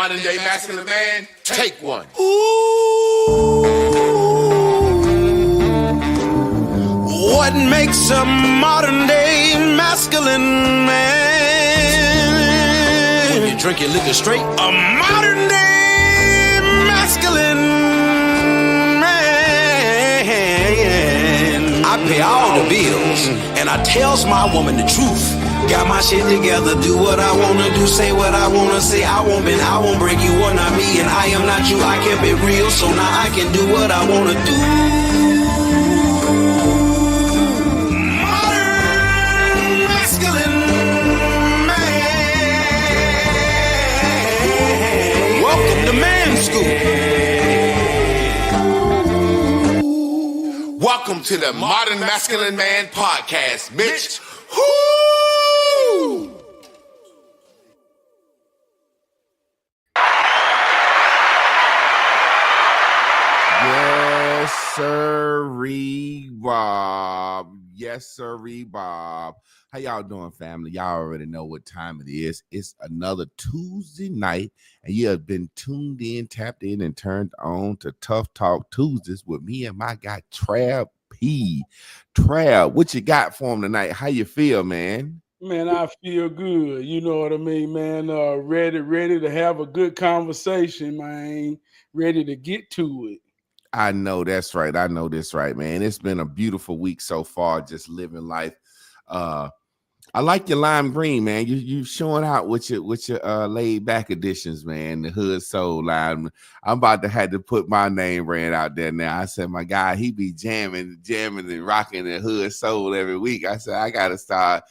modern day masculine man, take one. Ooh, what makes a modern day masculine man? When you drink your liquor straight, a modern day masculine man. I pay all the bills, and I tells my woman the truth. Got my shit together, do what I wanna do, say what I wanna say. I won't bend, I won't break, you are not me, and I am not you. I kept it real, so now I can do what I wanna do. Modern masculine man. Welcome to Man School. Welcome to the Modern Masculine Man Podcast, Mitch. Woo! Yes, sirree, Bob. Yes, sirree, Bob. How y'all doing, family? Y'all already know what time it is. It's another Tuesday night, and you have been tuned in, tapped in, and turned on to Tough Talk Tuesdays with me and my guy, Trab P. Trab, what you got for him tonight? How you feel, man? Man, I feel good. You know what I mean, man? Ready to have a good conversation, man. Ready to get to it. I know that's right. I know this right, man. It's been a beautiful week so far, just living life. I like your lime green, man. You showing out with your laid back editions, man. The Hood Soul line. I'm about to have to put my name brand out there now. I said my guy, he be jamming and rocking the Hood Soul every week. I said I gotta start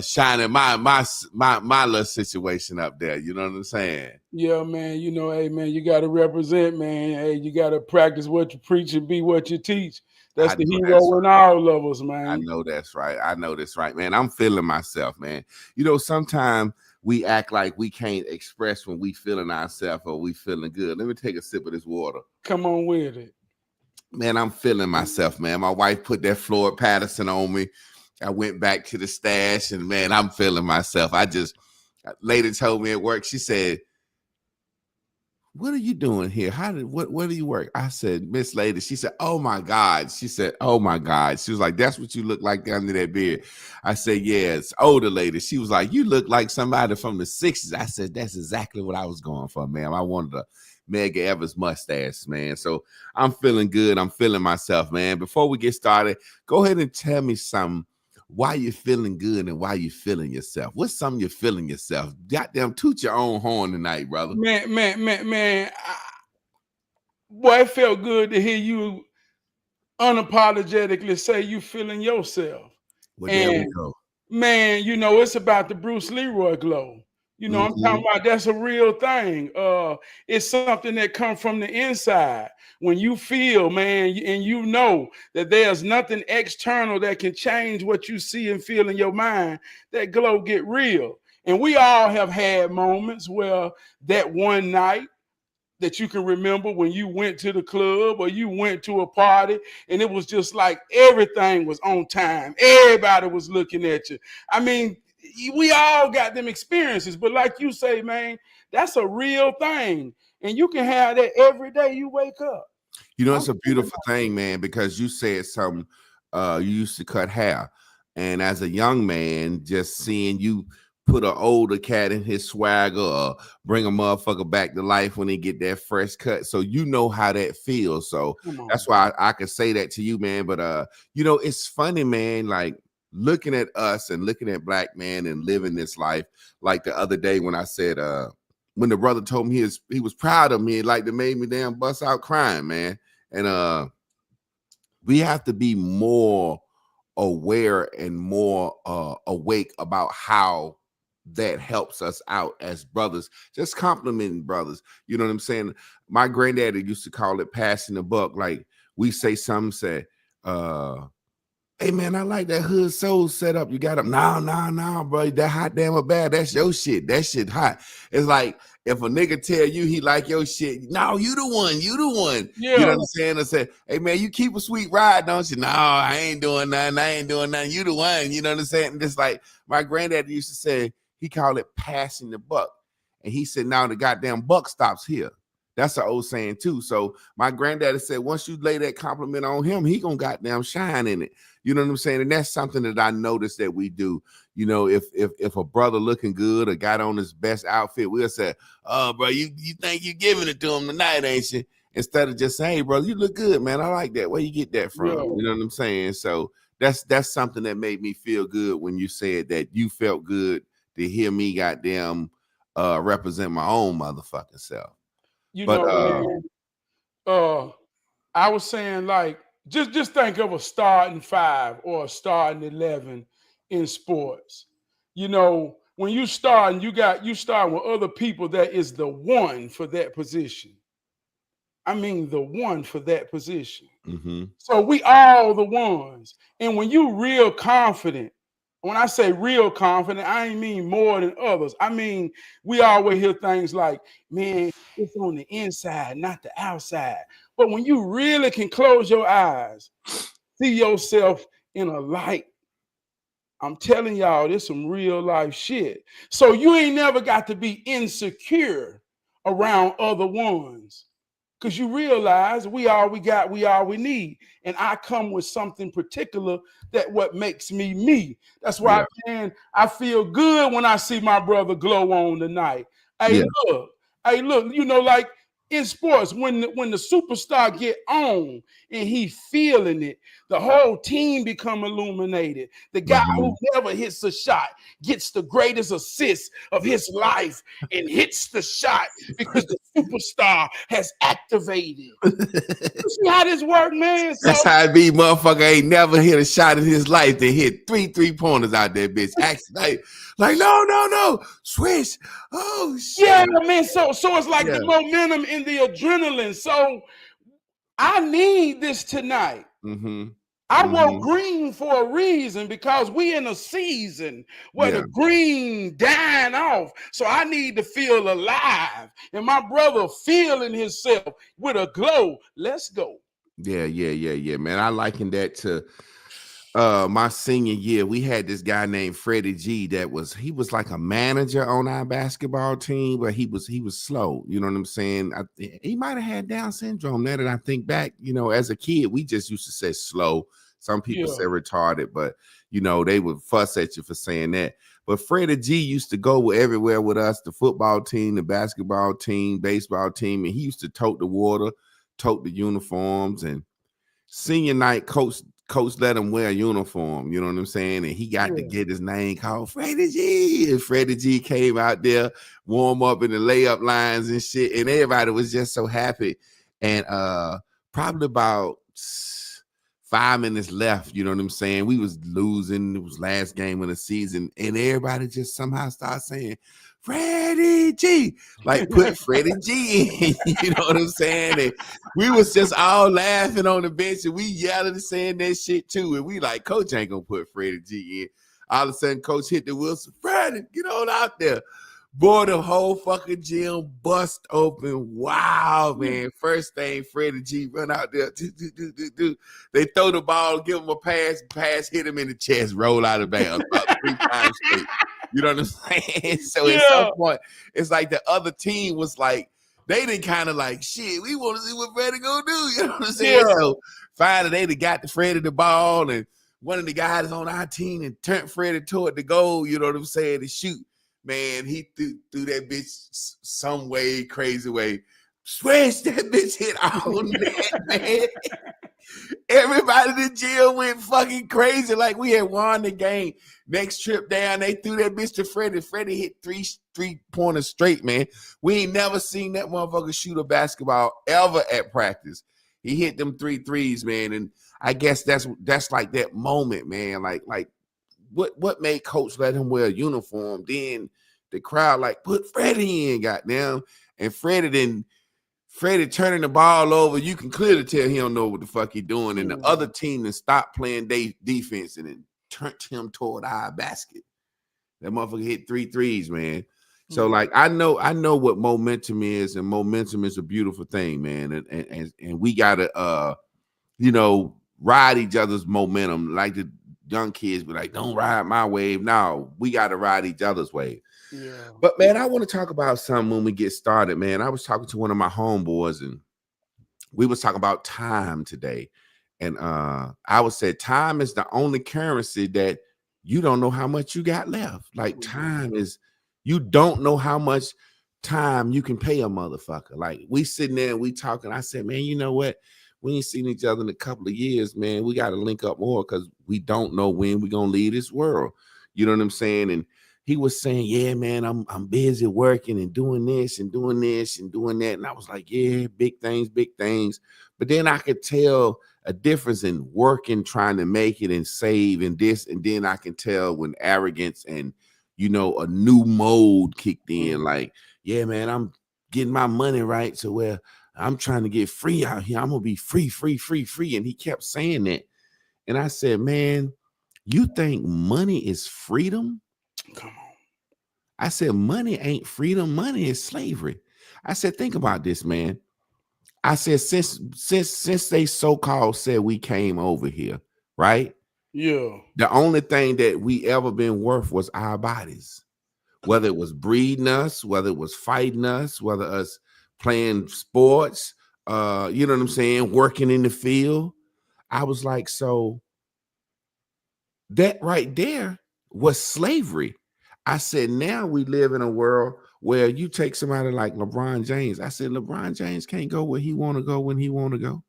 shining my little situation up there. You know what I'm saying? Yeah, man. You know, hey, man, you got to represent, man. Hey, you got to practice what you preach and be what you teach. That's the hero in all levels, man. I know that's right. I know that's right, man. I'm feeling myself, man. You know, sometimes we act like we can't express when we feeling ourselves or we feeling good. Let me take a sip of this water. Come on with it. Man, I'm feeling myself, man. My wife put that Floyd Patterson on me. I went back to the stash and, man, I'm feeling myself. Lady told me at work, she said, what are you doing here? Where do you work? I said, Miss Lady. She said, oh my God. She said, oh my God. She was like, that's what you look like under that beard. I said, yeah, it's older lady. She was like, you look like somebody from the 60s. I said, that's exactly what I was going for, man. I wanted a Medgar Evers mustache, man. So I'm feeling good. I'm feeling myself, man. Before we get started, go ahead and tell me something. Why you feeling good and why you feeling yourself? What's something you're feeling yourself? Goddamn, toot your own horn tonight, brother. Man. Boy, it felt good to hear you unapologetically say you feeling yourself. Well, there we go. Man, you know, it's about the Bruce Leroy glow. You know, I'm talking about that's a real thing. It's something that comes from the inside. When you feel, man, and you know that there's nothing external that can change what you see and feel in your mind, that glow get real. And we all have had moments where that one night that you can remember when you went to the club or you went to a party and it was just like everything was on time. Everybody was looking at you. I mean, we all got them experiences, but like you say, man, that's a real thing. And you can have that every day you wake up. You know, it's a beautiful thing, man, because you said something, you used to cut hair. And as a young man, just seeing you put an older cat in his swagger or bring a motherfucker back to life when they get that fresh cut. So you know how that feels. So that's why I could say that to you, man. But, you know, it's funny, man, like looking at us and looking at black man and living this life. Like the other day when I said, when the brother told me he was proud of me, like it made me damn bust out crying, man. And we have to be more aware and more awake about how that helps us out as brothers, just complimenting brothers. You know what I'm saying? My granddaddy used to call it passing the buck. Like we say something, say, hey man, I like that Hood Soul setup. You got them. No, bro. That hot damn or bad. That's your shit. That shit hot. It's like if a nigga tell you he like your shit, no, you the one. Yeah. You know what I'm saying? I said, hey man, you keep a sweet ride, don't you? No, I ain't doing nothing. You the one. You know what I'm saying? And just like my granddad used to say, he called it passing the buck. And he said, now the goddamn buck stops here. That's an old saying too. So my granddaddy said, once you lay that compliment on him, he gonna goddamn shine in it. You know what I'm saying? And that's something that I noticed that we do. You know, if a brother looking good or got on his best outfit, we'll say, oh, bro, you think you giving it to him tonight, ain't you? Instead of just saying, hey, bro, you look good, man. I like that. Where you get that from? Yeah. You know what I'm saying? So that's something that made me feel good when you said that you felt good to hear me goddamn represent my own motherfucking self. You But know, man, I was saying, like, just think of a starting 5 or a starting 11 in sports. You know, when you start, you start with other people that is the one for that position. I mean, the one for that position. mm-hmm. So we all the ones. And when you real confident, when I say real confident, I ain't mean more than others. I mean, we always hear things like, man, it's on the inside, not the outside. But when you really can close your eyes, see yourself in a light, I'm telling y'all, this some real life shit. So you ain't never got to be insecure around other ones. Because you realize we all we got, we all we need. And I come with something particular that what makes me me. That's why, man, I feel good when I see my brother glow on tonight. Hey, look, you know, like in sports, when the superstar get on and he feeling it, the whole team become illuminated. The guy who never hits a shot gets the greatest assist of his life and hits the shot because the superstar has activated. You see how this work, man? So, that's how it be. Motherfucker ain't never hit a shot in his life. They hit 3-3-pointers out there, bitch. Actually, like no, swish. Oh shit. Yeah, man. So it's like the momentum and the adrenaline. So I need this tonight. I wore green for a reason because we in a season where the green dying off. So I need to feel alive. And my brother feeling himself with a glow. Let's go. Yeah, man. I liken that to my senior year. We had this guy named Freddie G he was like a manager on our basketball team, but he was slow. You know what I'm saying? He might have had Down syndrome. Now that I think back, you know, as a kid, we just used to say slow. Some people say retarded, but you know, they would fuss at you for saying that. But Freddie G used to go everywhere with us, the football team, the basketball team, baseball team, and he used to tote the water, tote the uniforms. And senior night, coach let him wear a uniform, you know what I'm saying? And he got to get his name called Freddie G. And Freddie G came out there, warm up in the layup lines and shit. And everybody was just so happy. And probably about 5 minutes left, you know what I'm saying? We was losing. It was last game of the season. And everybody just somehow started saying, Freddie G, like put Freddie G in, you know what I'm saying? And we was just all laughing on the bench and we yelling and saying that shit too. And we like, Coach ain't gonna put Freddie G in. All of a sudden, Coach hit the Wilson, Freddie, get on out there. Boy, the whole fucking gym bust open. Wow, man. First thing, Freddie G run out there. They throw the ball, give him a pass, hit him in the chest, roll out of bounds about 3 times straight. You know what I'm saying? So at some point, it's like the other team was like, they didn't kind of like, shit, we want to see what Freddie gonna do. You know what I'm saying? So finally, they got the Freddie the ball, and one of the guys on our team and turned Freddie toward the goal, you know what I'm saying, to shoot. Man, he threw that bitch some way, crazy way. Swish, that bitch hit all net, man. Everybody in the gym went fucking crazy like we had won the game. Next trip down, they threw that bitch to Freddie. Freddie hit 3-pointers straight, man. We ain't never seen that motherfucker shoot a basketball ever at practice. He hit them 3 threes, man. And I guess that's like that moment, man. Like what made Coach let him wear a uniform? Then the crowd like put Freddie in, goddamn. And Freddie turning the ball over, you can clearly tell he don't know what the fuck he doing. And the other team then stopped playing defense and then turned him toward our basket. That motherfucker hit 3 threes, man. So like I know what momentum is, and momentum is a beautiful thing, man. And we gotta you know, ride each other's momentum. Like the young kids be like, don't ride my wave. No, we got to ride each other's wave. Yeah. But man, I want to talk about something when we get started, man. I was talking to one of my homeboys and we was talking about time today. And I would say time is the only currency that you don't know how much you got left. Like time is, you don't know how much time you can pay a motherfucker. Like we sitting there and we talking. I said, man, you know what? We ain't seen each other in a couple of years, man. We got to link up more because we don't know when we're going to leave this world. You know what I'm saying? And he was saying, yeah, man, I'm busy working and doing this and doing this and doing that. And I was like, yeah, big things, big things. But then I could tell a difference in working, trying to make it and save and this. And then I can tell when arrogance and, you know, a new mode kicked in. Like, yeah, man, I'm getting my money right to where I'm trying to get free out here. I'm going to be free, free, free, free. And he kept saying that. And I said, man, you think money is freedom? Come on. I said, money ain't freedom. Money is slavery. I said, think about this, man. I said, since they so-called said we came over here, right? Yeah. The only thing that we ever been worth was our bodies. Whether it was breeding us, whether it was fighting us, whether us playing sports, you know what I'm saying, working in the field. I was like, so that right there was slavery. I said, now we live in a world where you take somebody like LeBron James. I said, LeBron James can't go where he want to go when he want to go.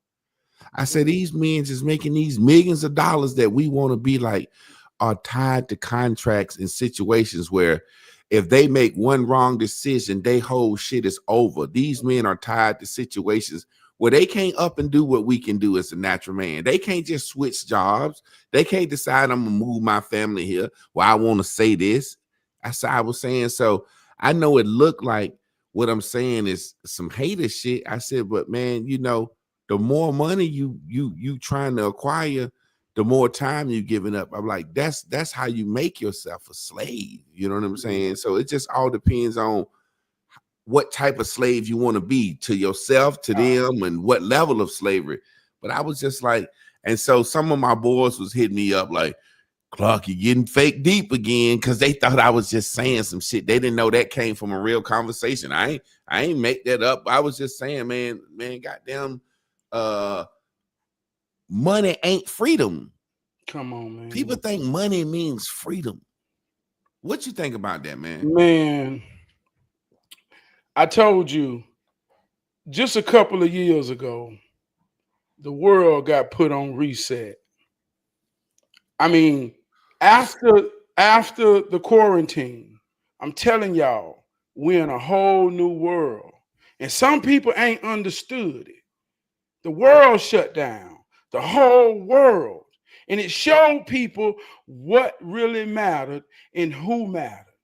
I said, these men just making these millions of dollars that we want to be like are tied to contracts and situations where if they make one wrong decision, they whole shit is over. These men are tied to situations where they can't up and do what we can do as a natural man. They can't just switch jobs. They can't decide I'm going to move my family here. Well, I want to say this. I was saying, so I know it looked like what I'm saying is some hater shit. I said, but man, you know, the more money you trying to acquire, the more time you giving up. I'm like, that's how you make yourself a slave. You know what I'm saying? So it just all depends on what type of slave you want to be to yourself, to them, and what level of slavery. But I was just like, and so some of my boys was hitting me up like, Clark, you getting fake deep again, because they thought I was just saying some shit. They didn't know that came from a real conversation. I ain't make that up. I was just saying, man, goddamn, money ain't freedom. Come on, man. People think money means freedom. What you think about that, man? Man, I told you just a couple of years ago, the world got put on reset. I mean, after the quarantine, I'm telling y'all, we're in a whole new world. And some people ain't understood it. The world shut down, the whole world. And it showed people what really mattered and who mattered.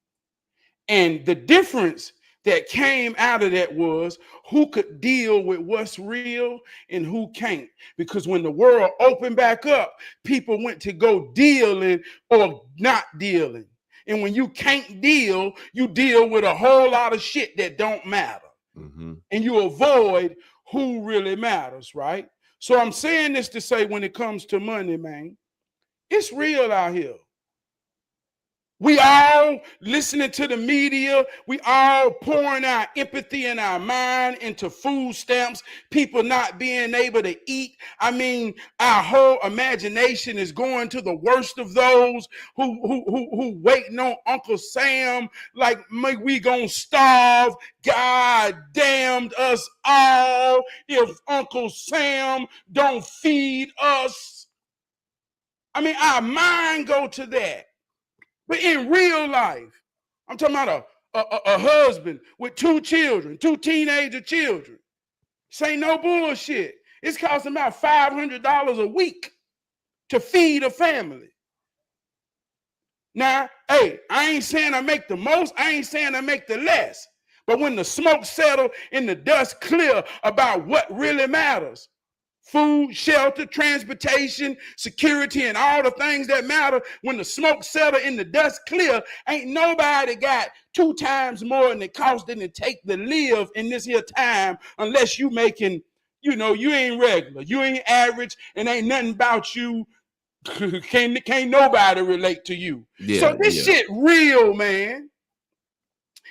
And the difference that came out of that was who could deal with what's real and who can't. Because when the world opened back up, people went to go dealing or not dealing. And when you can't deal, you deal with a whole lot of shit that don't matter. Mm-hmm. And you avoid who really matters, right? So I'm saying this to say when it comes to money, man, it's real out here. We all listening to the media. We all pouring our empathy in our mind into food stamps, people not being able to eat. I mean, our whole imagination is going to the worst of those who waiting on Uncle Sam like we gonna starve. God damned us all if Uncle Sam don't feed us. I mean, our mind go to that. But in real life, I'm talking about a husband with 2 children, 2 teenager children. This ain't no bullshit. It's costing about $500 a week to feed a family. Now, hey, I ain't saying I make the most. I ain't saying I make the less. But when the smoke settle and the dust clear about what really matters, food, shelter, transportation, security, and all the things that matter. When the smoke settle and the dust clear, ain't nobody got 2 times more than it cost than it take to live in this here time unless you making, you know, you ain't regular, you ain't average, and ain't nothing about you Can't nobody relate to you. Yeah, So this yeah. shit real, man.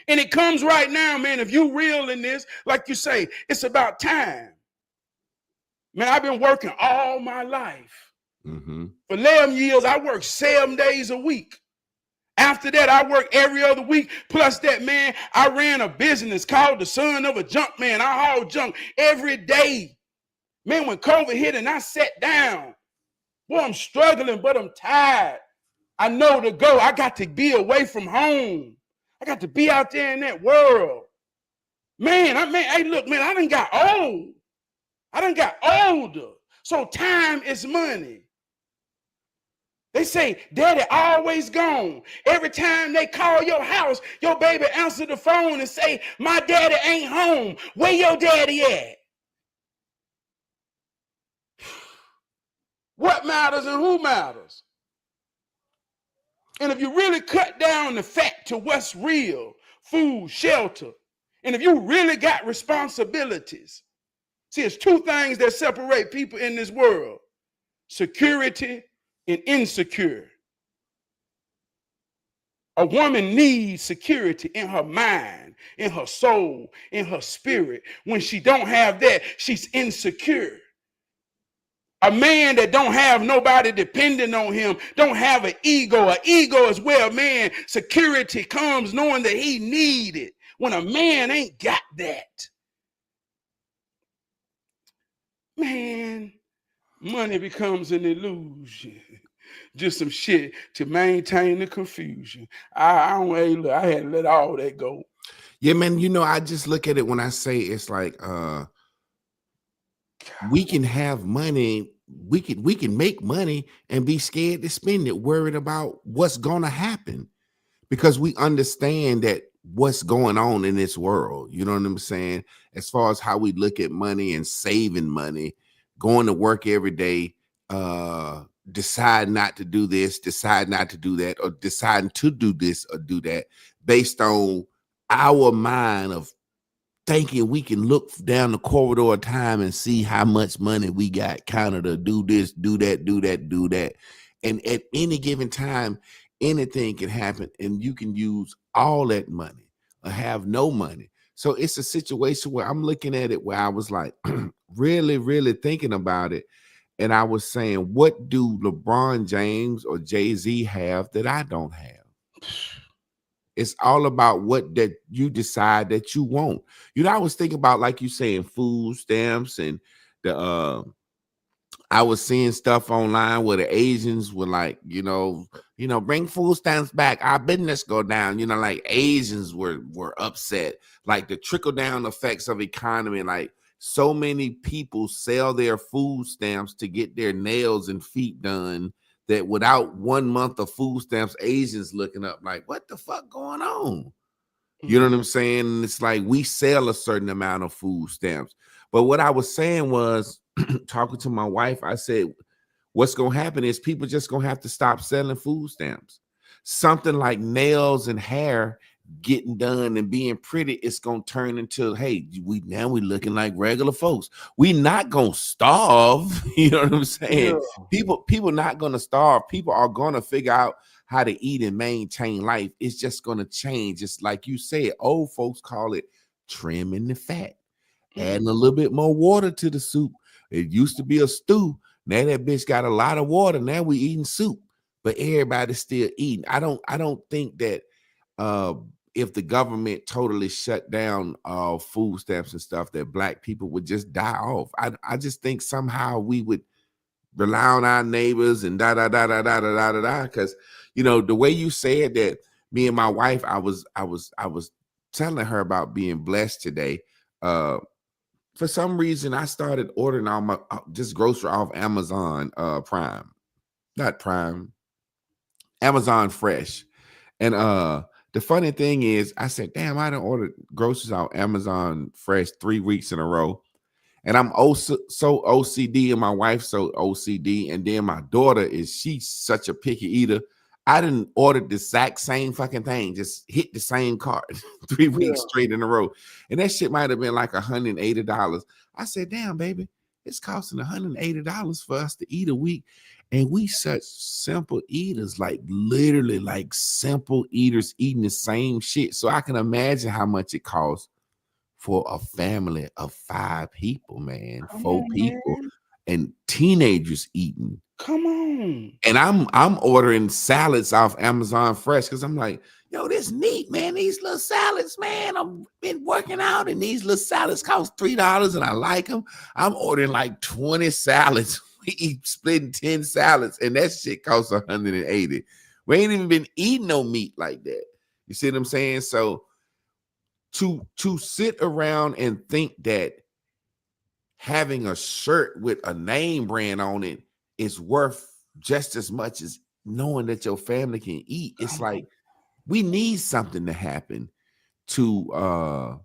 And it comes right now, man. If you real in this, like you say, it's about time. Man, I've been working all my life. Mm-hmm. For 11 years, I worked 7 days a week. After that, I worked every other week. Plus that, man, I ran a business called the Son of a Junk Man. I hauled junk every day. Man, when COVID hit and I sat down, boy, I'm struggling, but I'm tired. I know to go. I got to be away from home. I got to be out there in that world. Man, hey, look, man, I done got old. I done got older. So time is money. They say, daddy always gone. Every time they call your house, your baby answer the phone and say, my daddy ain't home. Where your daddy at? What matters and who matters? And if you really cut down the fact to what's real, food, shelter, and if you really got responsibilities, see, it's two things that separate people in this world: security and insecure. A woman needs security in her mind, in her soul, in her spirit. When she don't have that, she's insecure. A man that don't have nobody depending on him, don't have an ego. An ego is where a man, security comes knowing that he need it. When a man ain't got that, man, money becomes an illusion. Just some shit to maintain the confusion. I had to let all that go. Yeah, man, you know, I just look at it when I say it's like we can have money, we can make money and be scared to spend it, worried about what's gonna happen, because we understand that what's going on in this world. You know what I'm saying? As far as how we look at money and saving money, going to work every day, decide not to do this, decide not to do that, or deciding to do this or do that based on our mind of thinking we can look down the corridor of time and see how much money we got kind of to do this, do that, do that, do that. And at any given time, anything can happen and you can use all that money or have no money. So it's a situation where I'm looking at it where I was like really, really thinking about it. And I was saying, what do LeBron James or Jay-Z have that I don't have? It's all about what that you decide that you want. You know, I was thinking about, like you saying, food stamps and the I was seeing stuff online where the Asians were like, bring food stamps back, our business go down. Like Asians were upset, like the trickle down effects of economy. Like so many people sell their food stamps to get their nails and feet done, that without 1 month of food stamps, Asians looking up like, what the fuck going on? You know what I'm saying? It's like we sell a certain amount of food stamps. But what I was saying was, talking to my wife, I said, what's going to happen is people just going to have to stop selling food stamps. Something like nails and hair getting done and being pretty, it's going to turn into, hey, we looking like regular folks. We not going to starve. You know what I'm saying? Yeah. People not going to starve. People are going to figure out how to eat and maintain life. It's just going to change. It's like you said, old folks call it trimming the fat, adding a little bit more water to the soup. It used to be a stew. Now that bitch got a lot of water. Now we eating soup, but everybody's still eating. I don't think that if the government totally shut down food stamps and stuff, that black people would just die off. I just think somehow we would rely on our neighbors and da da da da da da da da da. Because the way you said that, me and my wife, I was telling her about being blessed today. For some reason, I started ordering all my just grocery off Amazon Prime, not Prime, Amazon Fresh. And the funny thing is, I said, damn, I done ordered groceries off Amazon Fresh 3 weeks in a row. And I'm so OCD, and my wife's so OCD. And then my daughter she's such a picky eater. I didn't order the exact same fucking thing, just hit the same cart 3 weeks straight in a row. And that shit might have been like $180. I said, damn, baby, it's costing $180 for us to eat a week. And we such simple eaters, like literally like simple eaters eating the same shit. So I can imagine how much it costs for a family of 5 people, man, Come 4 on, people, man. and teenagers eating. Come on. And I'm ordering salads off Amazon Fresh because I'm like, yo, this neat, man. These little salads, man. I've been working out, and these little salads cost $3, and I like them. I'm ordering like 20 salads. We eat splitting 10 salads, and that shit costs 180. We ain't even been eating no meat like that. You see what I'm saying? So to sit around and think that having a shirt with a name brand on it is worth just as much as knowing that your family can eat. It's like we need something to happen to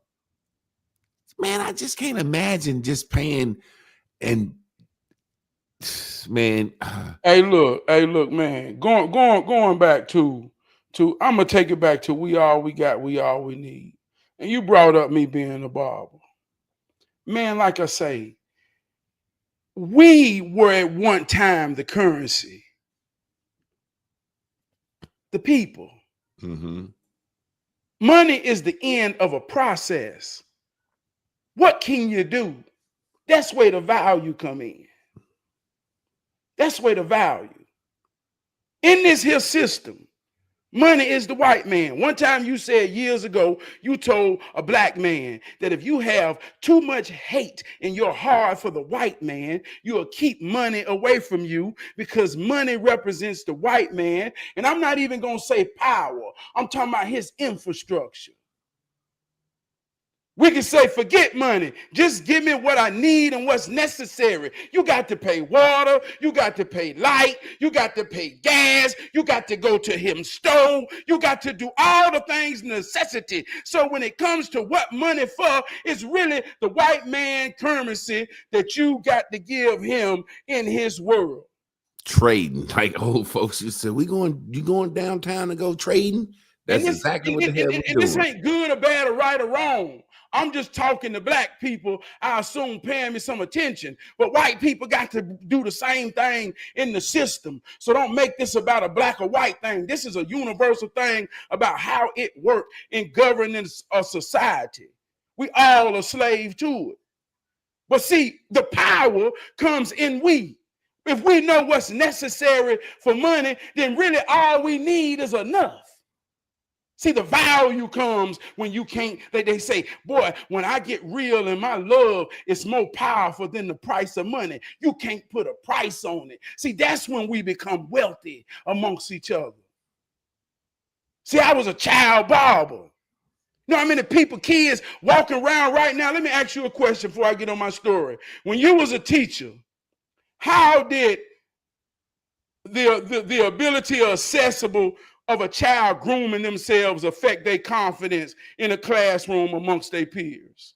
man, I just can't imagine just paying and man. Hey, look, man. Going back to I'm gonna take it back to we all we got, we all we need. And you brought up me being a barber. Man, like I say, we were at one time the currency, the people. Mm-hmm. Money is the end of a process. What can you do? That's where the value come in. That's where the value. In this here system, money is the white man. One time you said years ago, you told a black man that if you have too much hate in your heart for the white man, you'll keep money away from you because money represents the white man. And I'm not even going to say power. I'm talking about his infrastructure. We can say, forget money. Just give me what I need and what's necessary. You got to pay water. You got to pay light. You got to pay gas. You got to go to him stove. You got to do all the things necessity. So when it comes to what money for, it's really the white man currency that you got to give him in his world. Trading, like old folks used to say, you going downtown to go trading? That's exactly what the hell we're doing. This ain't good or bad or right or wrong. I'm just talking to black people, I assume paying me some attention. But white people got to do the same thing in the system. So don't make this about a black or white thing. This is a universal thing about how it works in governing a society. We all are slave to it. But see, the power comes in we. If we know what's necessary for money, then really all we need is enough. See, the value comes when you can't, they say, boy, when I get real and my love is more powerful than the price of money. You can't put a price on it. See, that's when we become wealthy amongst each other. See, I was a child barber. You know how many kids walking around right now? Let me ask you a question before I get on my story. When you was a teacher, how did the ability or accessible of a child grooming themselves affect their confidence in a classroom amongst their peers?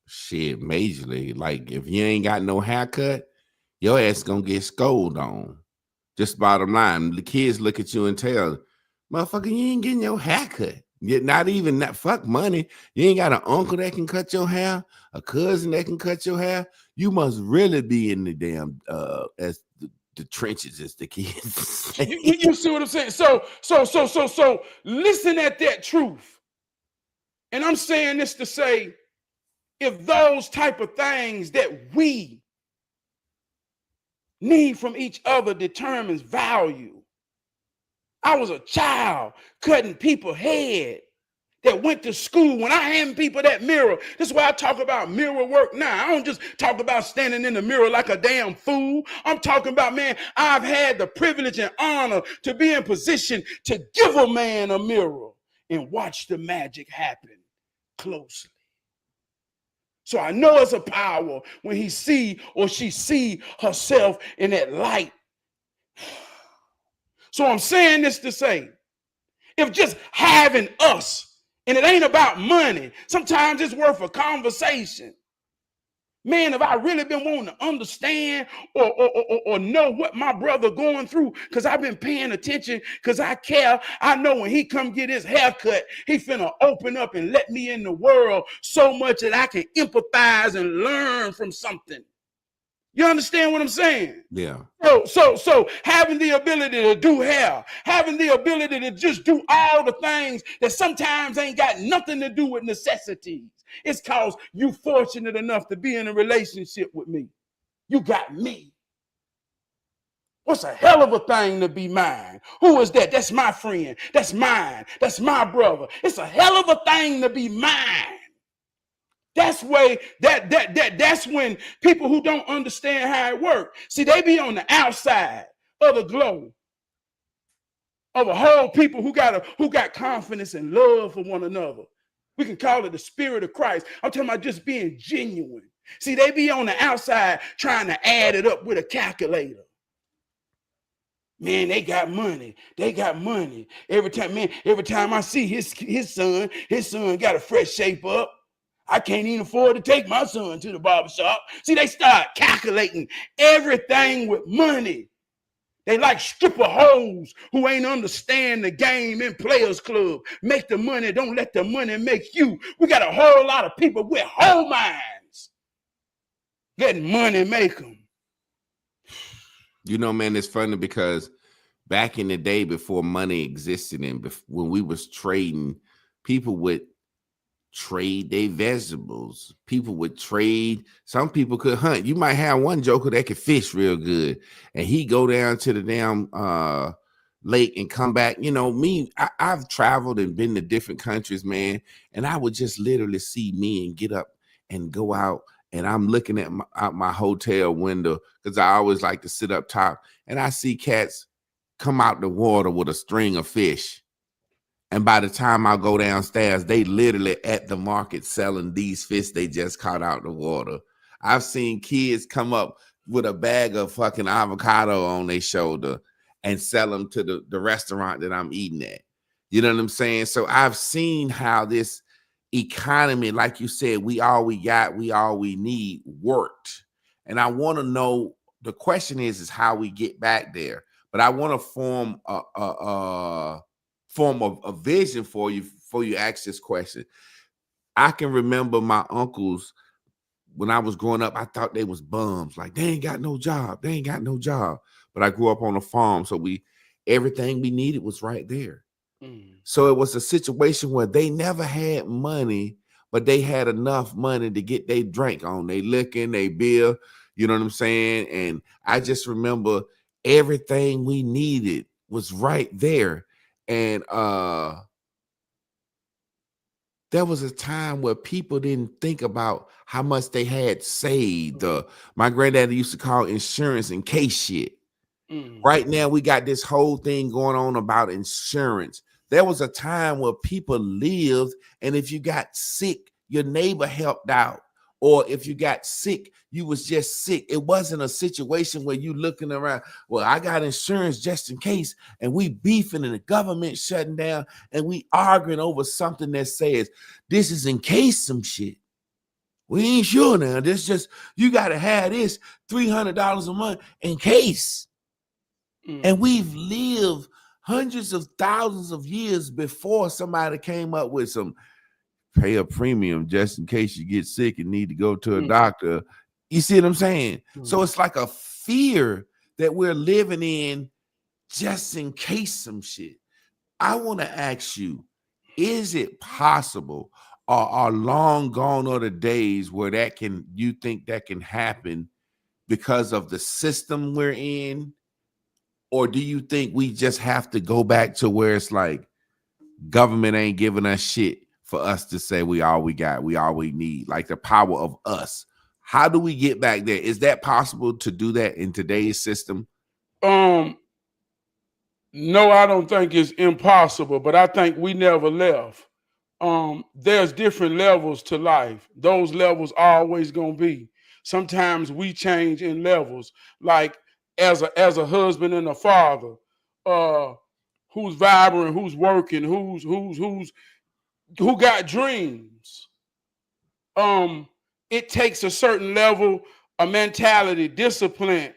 Shit, majorly. Like if you ain't got no haircut, your ass gonna get scolded on. Just bottom line. The kids look at you and tell, motherfucker, you ain't getting your haircut. Yet not even that fuck money. You ain't got an uncle that can cut your hair, a cousin that can cut your hair. You must really be in the damn as the trenches, as the kids. You see what I'm saying? So listen at that truth. And I'm saying this to say, if those type of things that we need from each other determines value. I was a child cutting people's head that went to school. When I hand people that mirror, this is why I talk about mirror work now. I don't just talk about standing in the mirror like a damn fool. I'm talking about, man, I've had the privilege and honor to be in position to give a man a mirror and watch the magic happen closely. So I know it's a power when he see or she see herself in that light. So I'm saying this to say, if just having us, and it ain't about money, sometimes it's worth a conversation. Man, if I really been wanting to understand or know what my brother going through, because I've been paying attention, because I care, I know when he come get his haircut, he finna open up and let me in the world so much that I can empathize and learn from something. You understand what I'm saying? Yeah. So having the ability to do hair, having the ability to just do all the things that sometimes ain't got nothing to do with necessities. It's cause you fortunate enough to be in a relationship with me. You got me. What's a hell of a thing to be mine? Who is that? That's my friend. That's mine. That's my brother. It's a hell of a thing to be mine. That's when people who don't understand how it works, see, they be on the outside of the glow of a whole people who got confidence and love for one another. We can call it the spirit of Christ. I'm talking about just being genuine. See, they be on the outside trying to add it up with a calculator. Man, they got money. They got money. Every time I see his son got a fresh shape up. I can't even afford to take my son to the barbershop. See, they start calculating everything with money. They like stripper hoes who ain't understand the game in Players Club. Make the money, don't let the money make you. We got a whole lot of people with whole minds. Letting money make them. You know, man, it's funny because back in the day before money existed and when we was trading, people would trade their vegetables. People would trade. Some people could hunt. You might have one joker that could fish real good, and he go down to the damn lake and come back. You know, I've traveled and been to different countries, man, and I would just literally see me and get up and go out, and I'm looking at out my hotel window because I always like to sit up top, and I see cats come out the water with a string of fish. And by the time I go downstairs, they literally at the market selling these fish they just caught out the water. I've seen kids come up with a bag of fucking avocado on their shoulder and sell them to the restaurant that I'm eating at. You know what I'm saying? So I've seen how this economy, like you said, we all we got, we all we need, worked. And I want to know, the question is how we get back there. But I want to form a vision for you before you ask this question. I can remember my uncles when I was growing up. I thought they was bums, like they ain't got no job. They ain't got no job. But I grew up on a farm, so everything we needed was right there. So it was a situation where they never had money, but they had enough money to get their drink on, they licking, they beer. You know what I'm saying? And I just remember everything we needed was right there. And there was a time where people didn't think about how much they had saved. My granddaddy used to call insurance in case shit. Right now, we got this whole thing going on about insurance. There was a time where people lived, and if you got sick, your neighbor helped out. Or if you got sick, you was just sick. It wasn't a situation where you looking around, well, I got insurance just in case, and we beefing and the government shutting down, and we arguing over something that says, this is in case some shit. We ain't sure now. This just, you got to have this $300 a month in case. And we've lived hundreds of thousands of years before somebody came up with some pay a premium just in case you get sick and need to go to a doctor. You see what I'm saying? So it's like a fear that we're living in just in case some shit. I want to ask you, is it possible, or are long gone are the days where you think that can happen because of the system we're in? Or do you think we just have to go back to where it's like government ain't giving us shit for us to say we all we got, we all we need, like the power of us? How do we get back there? Is that possible to do that in today's system? No, I don't think it's impossible, but I think we never left. There's different levels to life. Those levels are always gonna be. Sometimes we change in levels, like as a husband and a father, who's vibrant, who's working, who got dreams. It takes a certain level of mentality, discipline.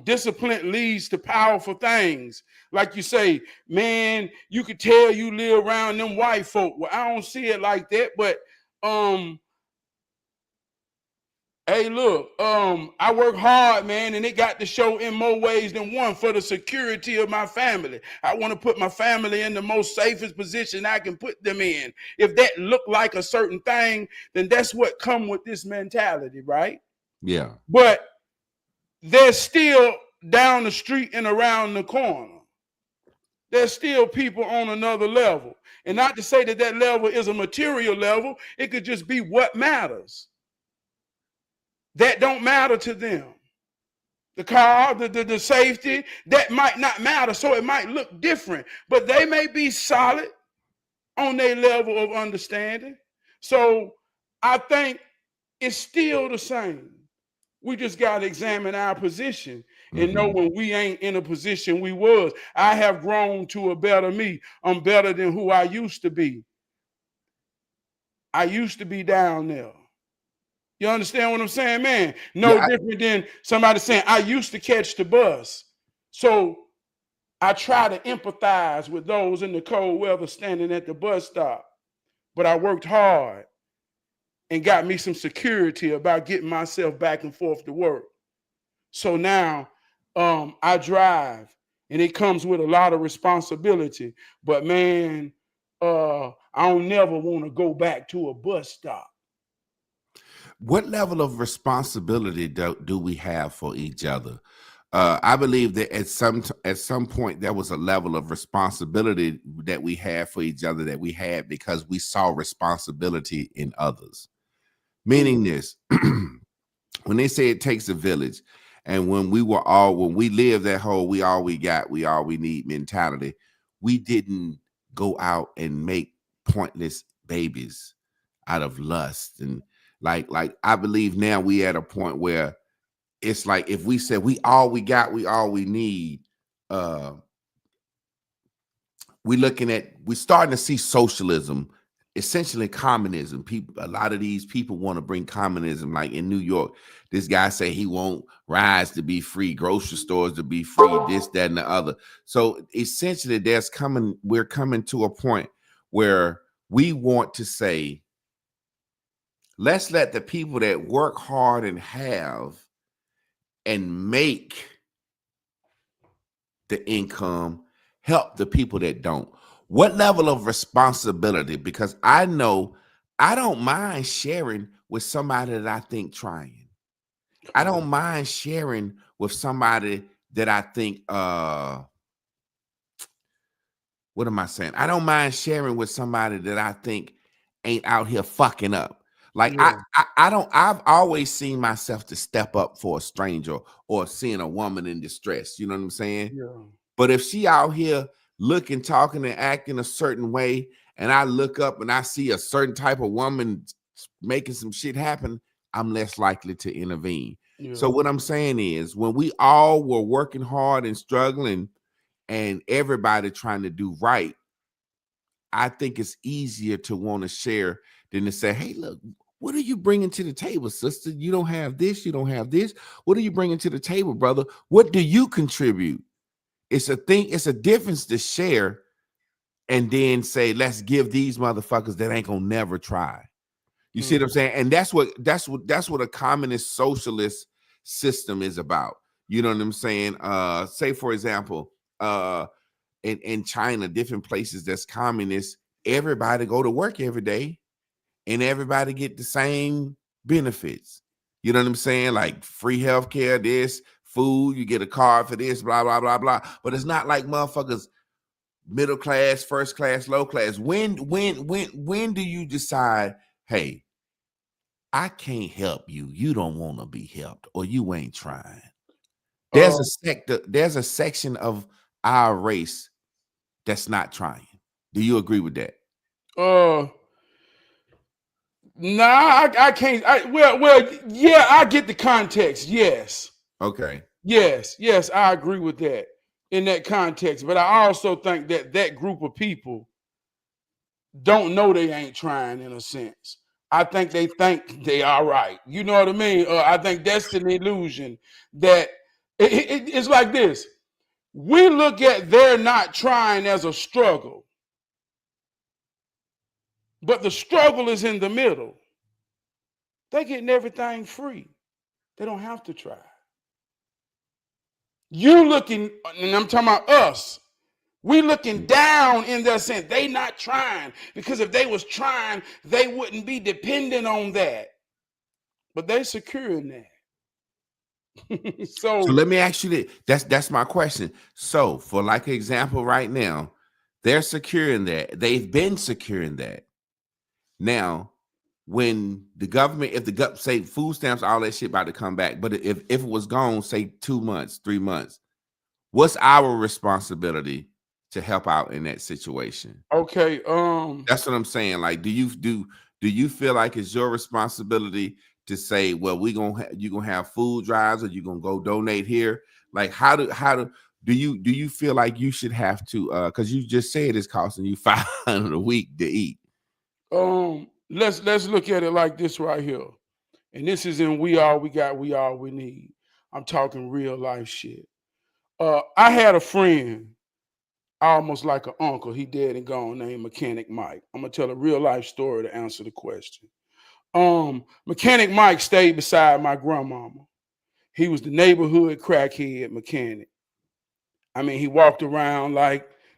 Discipline leads to powerful things. Like you say, man, you could tell you live around them white folk. Well, I don't see it like that, but Hey, look, I work hard, man, and it got to show in more ways than one for the security of my family. I want to put my family in the most safest position I can put them in. If that look like a certain thing, then that's what come with this mentality, right? Yeah. But there's still down the street and around the corner. There's still people on another level. And not to say that that level is a material level, it could just be what matters. That don't matter to them. The car, the safety, that might not matter. So it might look different, but they may be solid on their level of understanding. So I think it's still the same. We just got to examine our position and know when we ain't in a position we was. I have grown to a better me. I'm better than who I used to be. I used to be down there. You understand what I'm saying, man? No Yeah. different than somebody saying, I used to catch the bus. So I try to empathize with those in the cold weather standing at the bus stop. But I worked hard and got me some security about getting myself back and forth to work. So now I drive, and it comes with a lot of responsibility. But man, I don't never want to go back to a bus stop. What level of responsibility do we have for each other? I believe that at some point there was a level of responsibility that we had for each other that we had because we saw responsibility in others. Meaning this, when they say it takes a village, and when we lived that whole we all we got, we all we need mentality, we didn't go out and make pointless babies out of lust. And like I believe now we at a point where it's like if we said we all we got, we all we need, we're starting to see socialism, essentially communism. A lot of these people want to bring communism. Like in New York, this guy say he won't rise to be free, grocery stores to be free, this, that, and the other. So essentially we're coming to a point where we want to say, let's let the people that work hard and have and make the income help the people that don't. What level of responsibility? Because I know I don't mind sharing with somebody that I think trying. I don't mind sharing with somebody that I think what am I saying? I don't mind sharing with somebody that I think ain't out here fucking up. Like I've always seen myself to step up for a stranger or seeing a woman in distress. You know what I'm saying? Yeah. But if she out here looking, talking, and acting a certain way, and I look up and I see a certain type of woman making some shit happen, I'm less likely to intervene. Yeah. So what I'm saying is when we all were working hard and struggling and everybody trying to do right, I think it's easier to want to share than to say, hey, look, what are you bringing to the table, sister? You don't have this. You don't have this. What are you bringing to the table, brother? What do you contribute? It's a difference to share and then say, let's give these motherfuckers that ain't gonna never try. You see what I'm saying? And that's what a communist socialist system is about. You know what I'm saying? Say, for example, in China, different places that's communist, everybody go to work every day and everybody get the same benefits. You know what I'm saying? Like free healthcare, this, food, you get a card for this, blah, blah, blah, blah. But it's not like motherfuckers middle class, first class, low class. When do you decide, hey, I can't help you. You don't want to be helped, or you ain't trying. There's a section of our race that's not trying. Do you agree with that? Nah, I can't. Well, yeah, I get the context. Yes. Okay. Yes, I agree with that in that context. But I also think that that group of people don't know they ain't trying in a sense. I think they are right. You know what I mean? I think that's an illusion that it's like this. We look at they're not trying as a struggle, but the struggle is in the middle. They're getting everything free. They don't have to try. You looking, and I'm talking about us. We looking down in their sense. They not trying, because if they was trying, they wouldn't be dependent on that. But they securing that. So let me ask you this. That's my question. So for like an example right now, they're securing that. They've been securing that. Now, when the government, if the say food stamps, all that shit about to come back, but if it was gone, say 2 months, 3 months, what's our responsibility to help out in that situation? Okay. That's what I'm saying. Like, do you feel like it's your responsibility to say, well, you gonna have food drives, or you gonna go donate here? Like, how do you feel like you should have to? Because you just said it's costing you $500 a week to eat. Let's look at it like this right here, and this is in We All We Need. I'm talking real life shit. I had a friend, almost like an uncle. He dead and gone, named Mechanic Mike. I'm gonna tell a real life story to answer the question. Mechanic Mike stayed beside my grandmama. He was the neighborhood crackhead mechanic. I mean, he walked around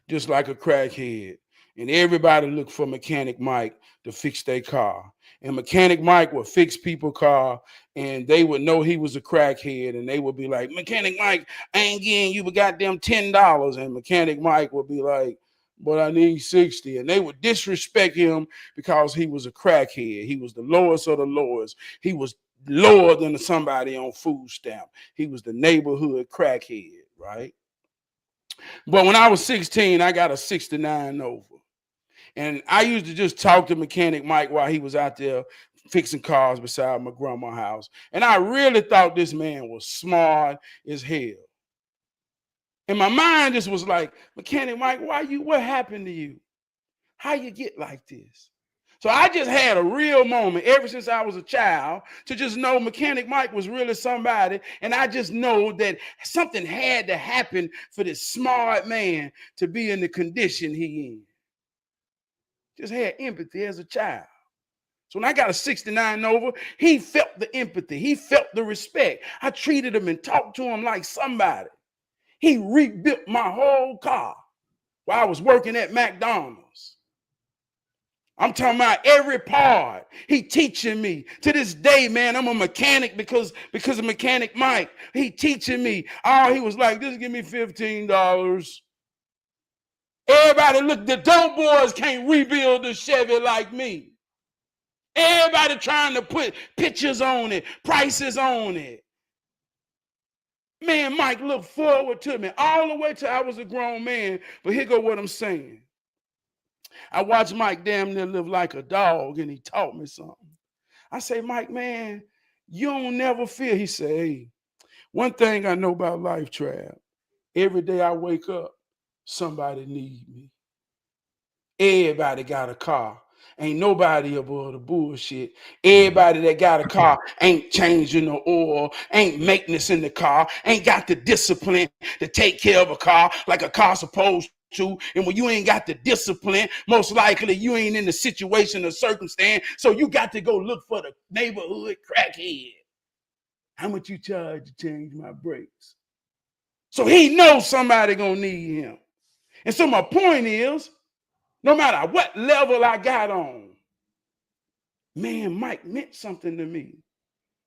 just like a crackhead. And everybody looked for Mechanic Mike to fix their car. And Mechanic Mike would fix people's car, and they would know he was a crackhead, and they would be like, Mechanic Mike, I ain't getting you but goddamn $10. And Mechanic Mike would be like, but I need 60. And they would disrespect him because he was a crackhead. He was the lowest of the lowest. He was lower than somebody on food stamp. He was the neighborhood crackhead, right? But when I was 16, I got a 69 Nova. And I used to just talk to Mechanic Mike while he was out there fixing cars beside my grandma's house. And I really thought this man was smart as hell. And my mind just was like, Mechanic Mike, what happened to you? How you get like this? So I just had a real moment ever since I was a child to just know Mechanic Mike was really somebody. And I just know that something had to happen for this smart man to be in the condition he in. Just had empathy as a child. So when I got a 69 Nova, he felt the empathy. He felt the respect. I treated him and talked to him like somebody. He rebuilt my whole car while I was working at McDonald's. I'm talking about every part. He teaching me. To this day, man, I'm a mechanic because of Mechanic Mike. He teaching me. Oh, he was like, just give me $15. Everybody, look, the dope boys can't rebuild the Chevy like me. Everybody trying to put pictures on it, prices on it. Man, Mike looked forward to me all the way till I was a grown man. But here go what I'm saying. I watched Mike damn near live like a dog, and he taught me something. I say, Mike, man, you don't never fear. He said, hey, one thing I know about life, Trab, every day I wake up, somebody need me. Everybody got a car. Ain't nobody above the bullshit. Everybody that got a car ain't changing the oil, ain't maintenance in the car, ain't got the discipline to take care of a car like a car supposed to. And when you ain't got the discipline, most likely you ain't in the situation or circumstance. So you got to go look for the neighborhood crackhead. How much you charge to change my brakes? So he knows somebody gonna need him. And so my point is, no matter what level I got on, man, Mike meant something to me.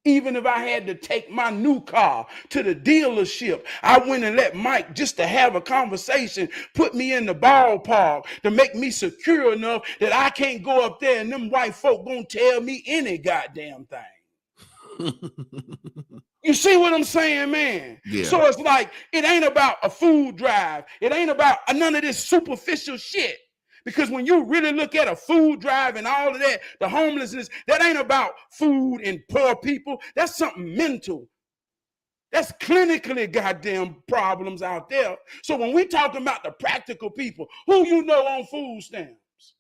Even if I had to take my new car to the dealership, I went and let Mike, just to have a conversation, put me in the ballpark to make me secure enough that I can't go up there and them white folk gonna tell me any goddamn thing. You see what I'm saying, man? Yeah. So it's like, it ain't about a food drive. It ain't about none of this superficial shit. Because when you really look at a food drive and all of that, the homelessness, that ain't about food and poor people. That's something mental. That's clinically goddamn problems out there. So when we talking about the practical people, who you know on food stamps?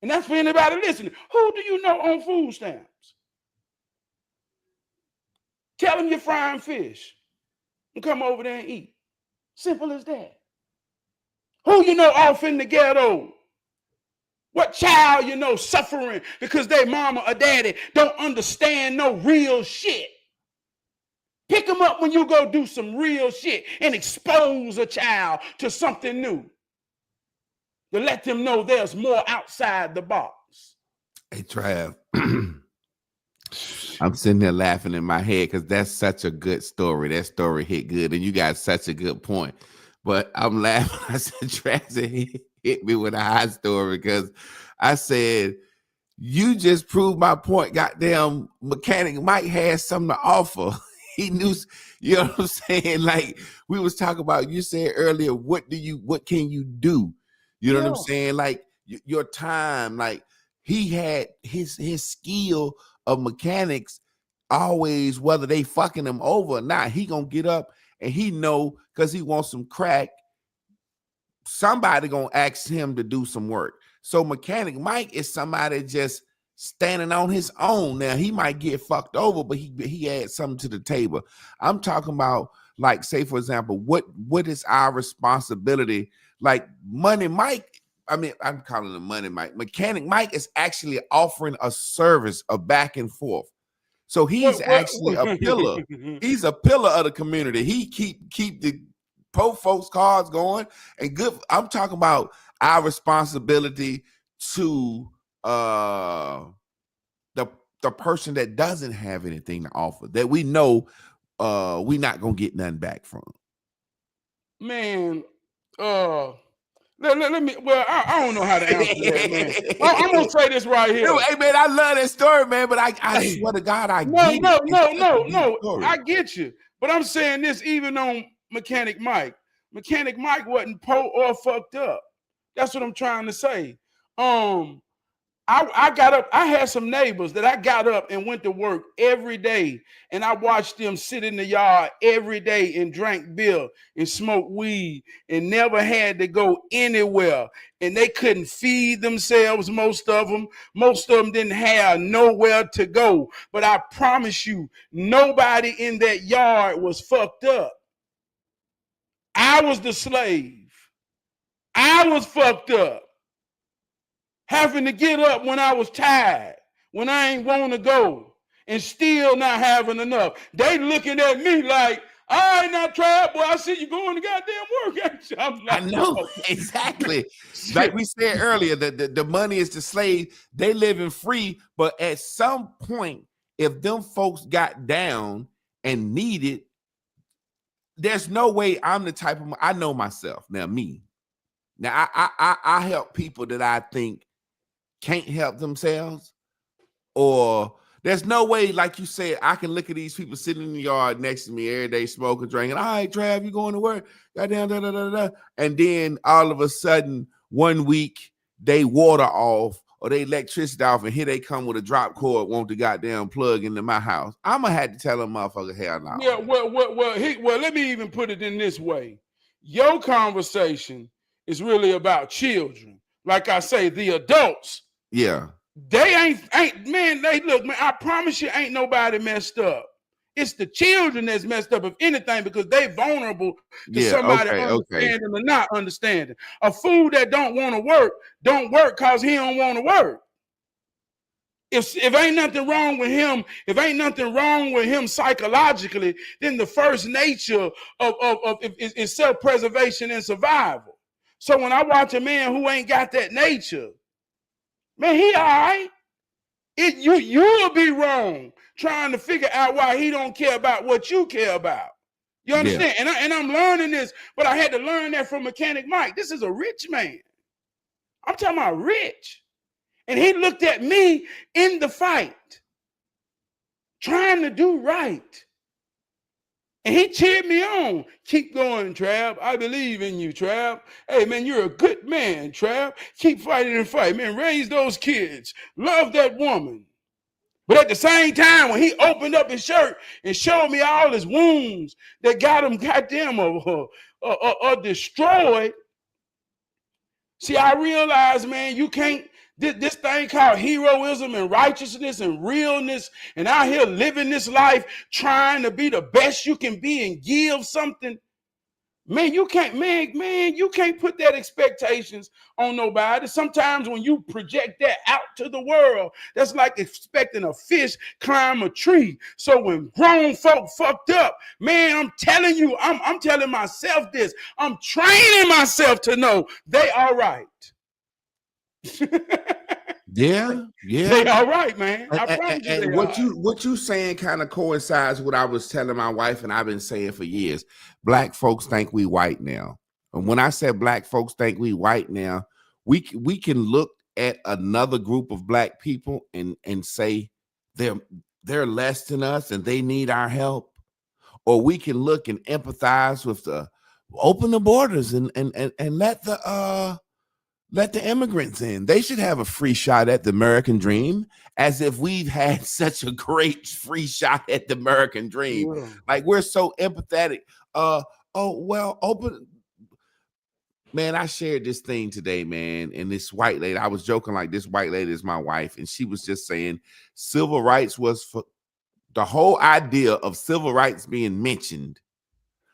And that's for anybody listening. Who do you know on food stamps? Tell them you're frying fish and come over there and eat. Simple as that. Who you know off in the ghetto? What child you know suffering because their mama or daddy don't understand no real shit? Pick them up when you go do some real shit and expose a child to something new. To let them know there's more outside the box. Hey, Trav. I'm sitting here laughing in my head because that's such a good story. That story hit good, and you got such a good point. But I'm laughing. I said, Trav hit me with a high story because I said, you just proved my point. Goddamn, Mechanic Mike had something to offer. He knew, you know what I'm saying? Like we was talking about, you said earlier, what can you do? You know what I'm saying? Like your time, like he had his skill of mechanics always, whether they fucking him over or not, he gonna get up and he know because he wants some crack. Somebody gonna ask him to do some work. So Mechanic Mike is somebody just standing on his own. Now he might get fucked over, but he adds something to the table. I'm talking about, like, say for example, what is our responsibility? Like Money Mike, I'm calling him Money Mike. Mechanic Mike is actually offering a service, a back and forth. So he's actually a pillar. He's a pillar of the community. He keep the poor folks' cars going and good. I'm talking about our responsibility to the person that doesn't have anything to offer, that we know we're not gonna get nothing back from. Man, let me. Well, I don't know how to answer that, man. I'm gonna say this right here. Hey, man, I love that story, man. But I swear to God, I get it. I get you. But I'm saying this even on Mechanic Mike. Mechanic Mike wasn't poor or fucked up. That's what I'm trying to say. I got up. I had some neighbors that I got up and went to work every day, and I watched them sit in the yard every day and drank beer and smoke weed and never had to go anywhere. And they couldn't feed themselves. Most of them didn't have nowhere to go. But I promise you, nobody in that yard was fucked up. I was the slave. I was fucked up. Having to get up when I was tired, when I ain't want to go, and still not having enough. They looking at me like, all right, now, Trab, boy, I see you going to goddamn work. I'm like, I know, exactly. Like we said earlier, the money is the slave. They living free, but at some point, if them folks got down and needed, there's no way I'm the type of, I know myself, now me. Now, I help people that I think can't help themselves, or there's no way, like you said, I can look at these people sitting in the yard next to me every day, smoking, drinking. All right, Trav, you going to work? Goddamn, da, da, da, da. And then all of a sudden, one week, they water off or they electricity off, and here they come with a drop cord, want the goddamn plug into my house. I'm gonna have to tell them motherfucker, hell no. Yeah, well, let me even put it in this way. Your conversation is really about children. Like I say, the adults. Yeah. They ain't man, they look, man, I promise you ain't nobody messed up. It's the children that's messed up, if anything, because they vulnerable to somebody understanding or not understanding. A fool that don't want to work, don't work because he don't want to work. If ain't nothing wrong with him, psychologically, then the first nature is self-preservation and survival. So when I watch a man who ain't got that nature, man, he all right. You'll be wrong trying to figure out why he don't care about what you care about. You understand? Yeah. And I'm learning this, but I had to learn that from Mechanic Mike. This is a rich man. I'm talking about rich. And he looked at me in the fight, trying to do right. And he cheered me on. Keep going, Trab. I believe in you, Trab. Hey, man, you're a good man, Trab. Keep fighting and fight, man. Raise those kids. Love that woman. But at the same time, when he opened up his shirt and showed me all his wounds that got him goddamn destroyed, see, I realized, man, you can't, this thing called heroism and righteousness and realness, and out here living this life trying to be the best you can be and give something. Man, you can't put that expectations on nobody. Sometimes when you project that out to the world, that's like expecting a fish climb a tree. So when grown folk fucked up, man, I'm telling you, I'm telling myself this. I'm training myself to know they all right. Yeah, They yeah. all right, man. I promise you And they all right. what you saying kind of coincides with what I was telling my wife, and I've been saying for years. Black folks think we white now. And when I said black folks think we white now, we can look at another group of black people and say they're less than us and they need our help. Or we can look and empathize with the open the borders and let the immigrants in. They should have a free shot at the American dream, as if we've had such a great free shot at the American dream. Yeah. Like we're so empathetic. Oh, well, open. Man, I shared this thing today, man. And this white lady, I was joking like this white lady is my wife. And she was just saying civil rights was for the whole idea of civil rights being mentioned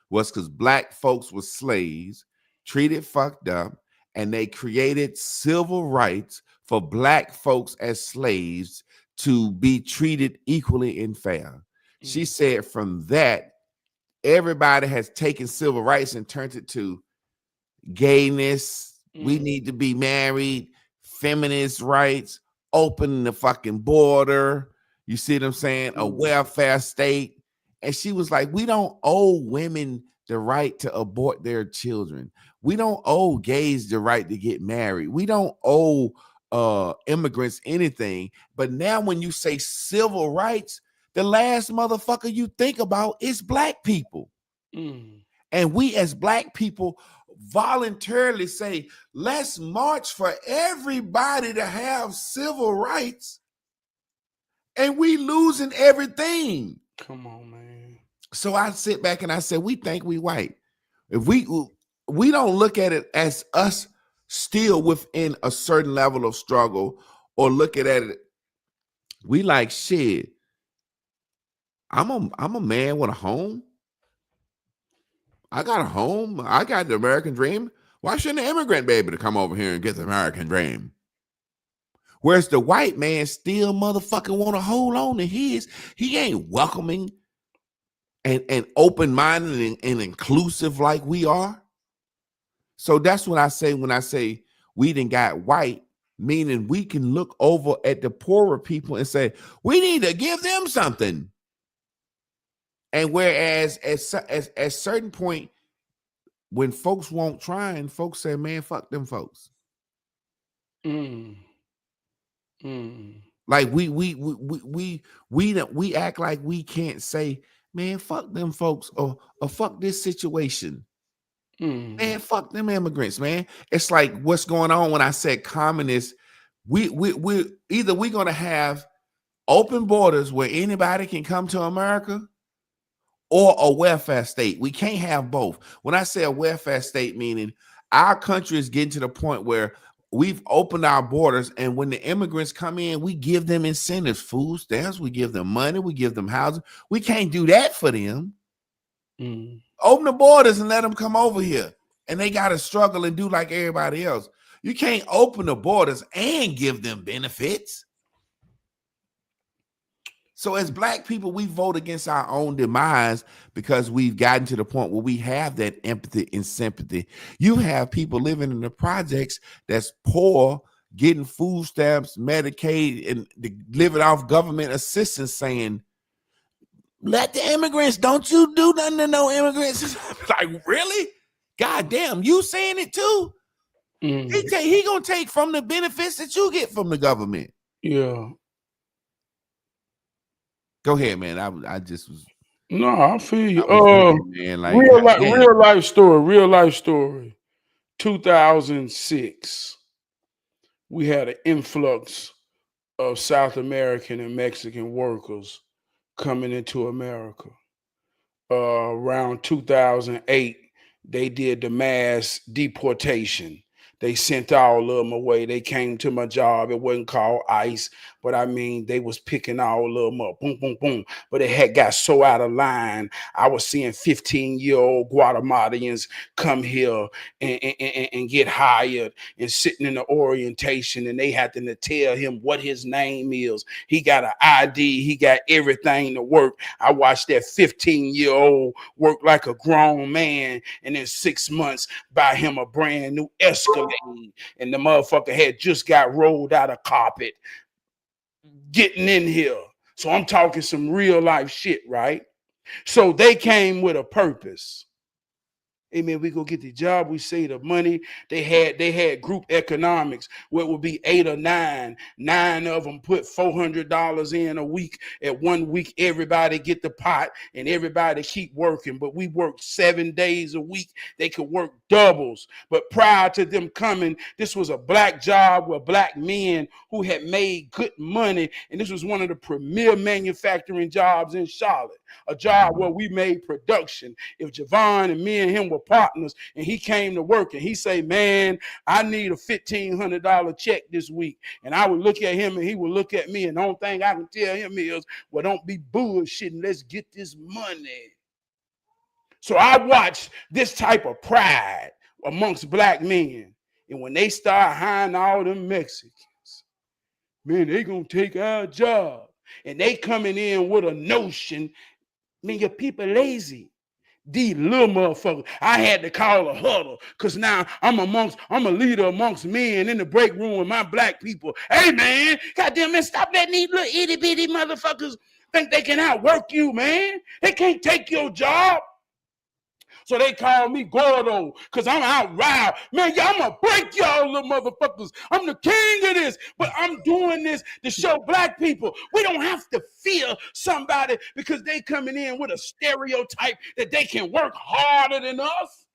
was because black folks were slaves, treated fucked up, and they created civil rights for black folks as slaves to be treated equally and fair. She said from that, everybody has taken civil rights and turned it to gayness. We need to be married, feminist rights, open the fucking border. You see what I'm saying? A welfare state. And she was like, we don't owe women the right to abort their children. We don't owe gays the right to get married. We don't owe immigrants anything. But now when you say civil rights, the last motherfucker you think about is black people. And we as black people voluntarily say, let's march for everybody to have civil rights. And we losing everything. Come on, man. So I sit back and I say, we think we white. If we don't look at it as us still within a certain level of struggle, or look at it, we like shit. I'm a man with a home. I got a home. I got the American dream. Why shouldn't an immigrant be able to come over here and get the American dream? Whereas the white man still motherfucking want to hold on to his. He ain't welcoming and open-minded and inclusive like we are. So that's what I say when I say we done got white, meaning we can look over at the poorer people and say, we need to give them something. And whereas at certain point, when folks won't try and folks say, man, fuck them folks. Like we act like we can't say, man, fuck them folks, or fuck this situation. Man, fuck them immigrants, man. It's like what's going on when I said communist. We either we're gonna have open borders where anybody can come to America, or a welfare state. We can't have both. When I say a welfare state, meaning our country is getting to the point where we've opened our borders, and when the immigrants come in, we give them incentives, food stamps, we give them money, we give them housing. We can't do that for them. Open the borders and let them come over here, and they got to struggle and do like everybody else. You can't open the borders and give them benefits. So as black people, we vote against our own demise because we've gotten to the point where we have that empathy and sympathy. You have people living in the projects that's poor, getting food stamps, Medicaid, and living off government assistance, saying, let the immigrants, don't you do nothing to no immigrants. Like, really? God damn, you saying it too? He gonna take from the benefits that you get from the government. Yeah. Go ahead, man. I just was. No, I feel you. Man, like, real life story. 2006, we had an influx of South American and Mexican workers coming into America. Around 2008, they did the mass deportation. They sent all of them away. They came to my job. It wasn't called ICE, but I mean, they was picking all of them up. Boom, boom, boom. But it had got so out of line. I was seeing 15-year-old Guatemalans come here and get hired and sitting in the orientation, and they had to tell him what his name is. He got an ID. He got everything to work. I watched that 15-year-old work like a grown man, and in 6 months buy him a brand new Escalade. And the motherfucker had just got rolled out of carpet getting in here. So I'm talking some real life shit, right? So they came with a purpose. Hey man, we go get the job. We say the money. They had group economics where it would be 8 or 9. 9 of them put $400 in a week. At 1 week, everybody get the pot and everybody keep working. But we worked 7 days a week. They could work doubles. But prior to them coming, this was a black job with black men who had made good money. And this was one of the premier manufacturing jobs in Charlotte. A job where we made production. If Javon and me and him were partners and he came to work and he say, man, I need a $1,500 check this week. And I would look at him and he would look at me, and the only thing I can tell him is, well, don't be bullshitting. Let's get this money. So I watched this type of pride amongst black men. And when they start hiring all them Mexicans, man, they gonna take our job. And they coming in with a notion, man, your people lazy. These little motherfuckers. I had to call a huddle because now I'm a leader amongst men in the break room with my black people. Hey man, goddamn man, stop letting these little itty bitty motherfuckers think they can outwork you, man. They can't take your job. So they call me Gordo because I'm out loud. Man, I'm going to break y'all little motherfuckers. I'm the king of this. But I'm doing this to show black people we don't have to fear somebody because they coming in with a stereotype that they can work harder than us.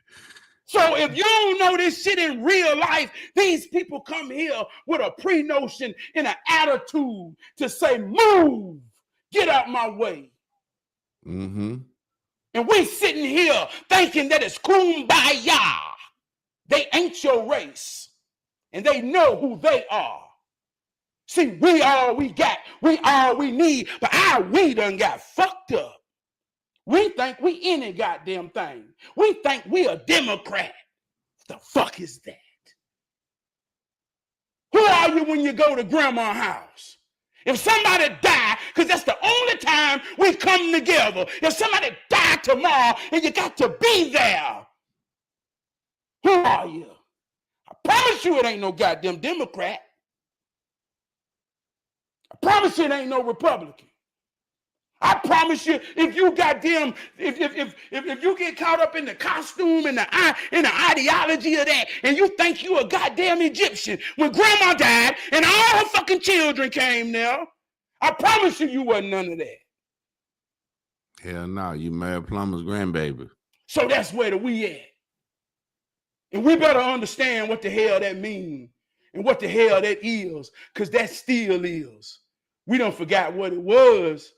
So if you don't know this shit in real life, these people come here with a pre-notion and an attitude to say, move, get out my way. Mm-hmm. And we sitting here thinking that it's kumbaya. They ain't your race. And they know who they are. See, we all we got. We all we need. But we done got fucked up. We think we any goddamn thing. We think we a Democrat. What the fuck is that? Who are you when you go to grandma's house? If somebody die, because that's the only time we come together. If somebody die tomorrow and you got to be there, who are you? I promise you it ain't no goddamn Democrat. I promise you it ain't no Republican. I promise you, if you goddamn, if you get caught up in the costume and the ideology of that, and you think you a goddamn Egyptian, when grandma died and all her fucking children came there, I promise you wasn't none of that. Hell no, you Mary Plummer's grandbaby. So that's where we at. And we better understand what the hell that means and what the hell that is, because that still is. We done forgot what it was.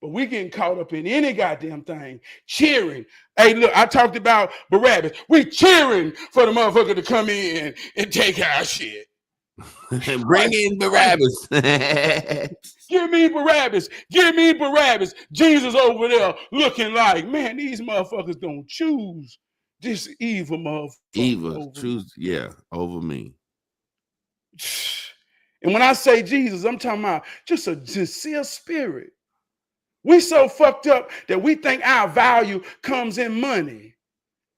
But we getting caught up in any goddamn thing, cheering. Hey, look, I talked about Barabbas. We cheering for the motherfucker to come in and take our shit. Bring in Barabbas. Give me Barabbas. Give me Barabbas. Jesus over there looking like, man, these motherfuckers don't choose this evil motherfucker. Evil, choose, yeah, over me. And when I say Jesus, I'm talking about just a sincere spirit. We so fucked up that we think our value comes in money.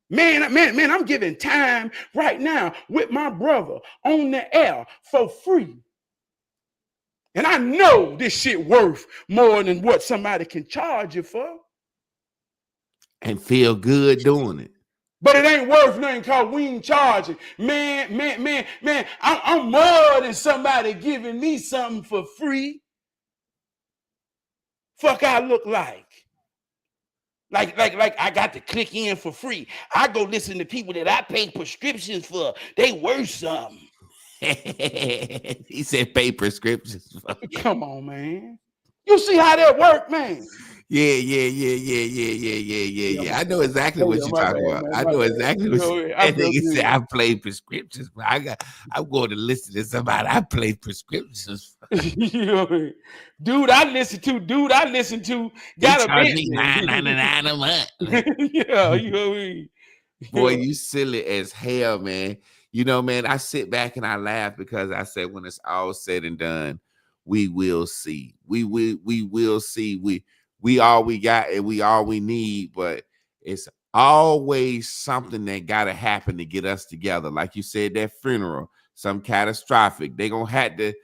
Man, I'm giving time right now with my brother on the air for free. And I know this shit worth more than what somebody can charge you for. And feel good doing it. But it ain't worth nothing because we ain't charging. Man, I'm more than somebody giving me something for free. Fuck I look like. Like I got to click in for free. I go listen to people that I pay prescriptions for. They worth something. He said pay prescriptions. Come on, man. You see how that work, man? Yeah. I know exactly what Yeah, you're my talking bad, about. man. I My know bad. exactly You what know, I that feel nigga said. good. I play prescriptions, but I'm going to listen to somebody. I play prescriptions. You know what I mean? Dude, I listen to He got a charged me Bentley. $9.99 a month. Yeah, you know what I mean? Boy, you silly as hell, man. You know, man, I sit back and I laugh because I said when it's all said and done, we will see. We will see. We all we got and we all we need, but it's always something that gotta happen to get us together. Like you said, that funeral, some catastrophic. They gonna have to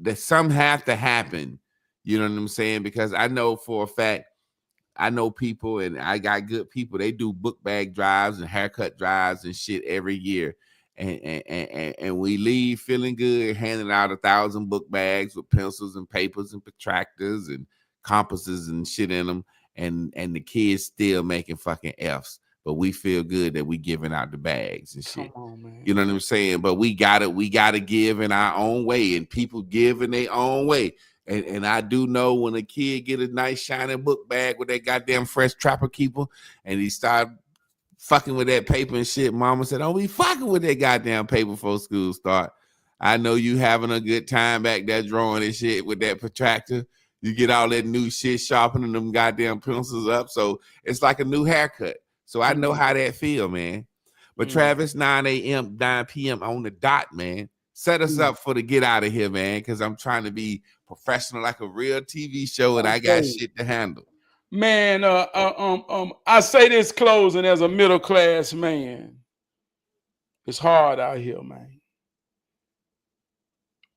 that some have to happen. You know what I'm saying? Because I know for a fact I know people and I got good people. They do book bag drives and haircut drives and shit every year. And we leave feeling good, handing out 1,000 book bags with pencils and papers and protractors and compasses and shit in them. And the kids still making fucking F's. But we feel good that we giving out the bags and shit. Come on, man. You know what I'm saying? But we gotta give in our own way, and people give in their own way. And I do know when a kid get a nice shiny book bag with that goddamn fresh trapper keeper, and he start fucking with that paper and shit. Mama said, "Oh, we fucking with that goddamn paper before school start." I know you having a good time back there drawing and shit with that protractor. You get all that new shit sharpening them goddamn pencils up, so it's like a new haircut. So I know how that feel, man. But Travis, 9 a.m., 9 p.m. on the dot, man. Set us up for the get out of here, man, because I'm trying to be professional like a real TV show, and I got shit to handle. Man, I say this closing as a middle class man. It's hard out here, man.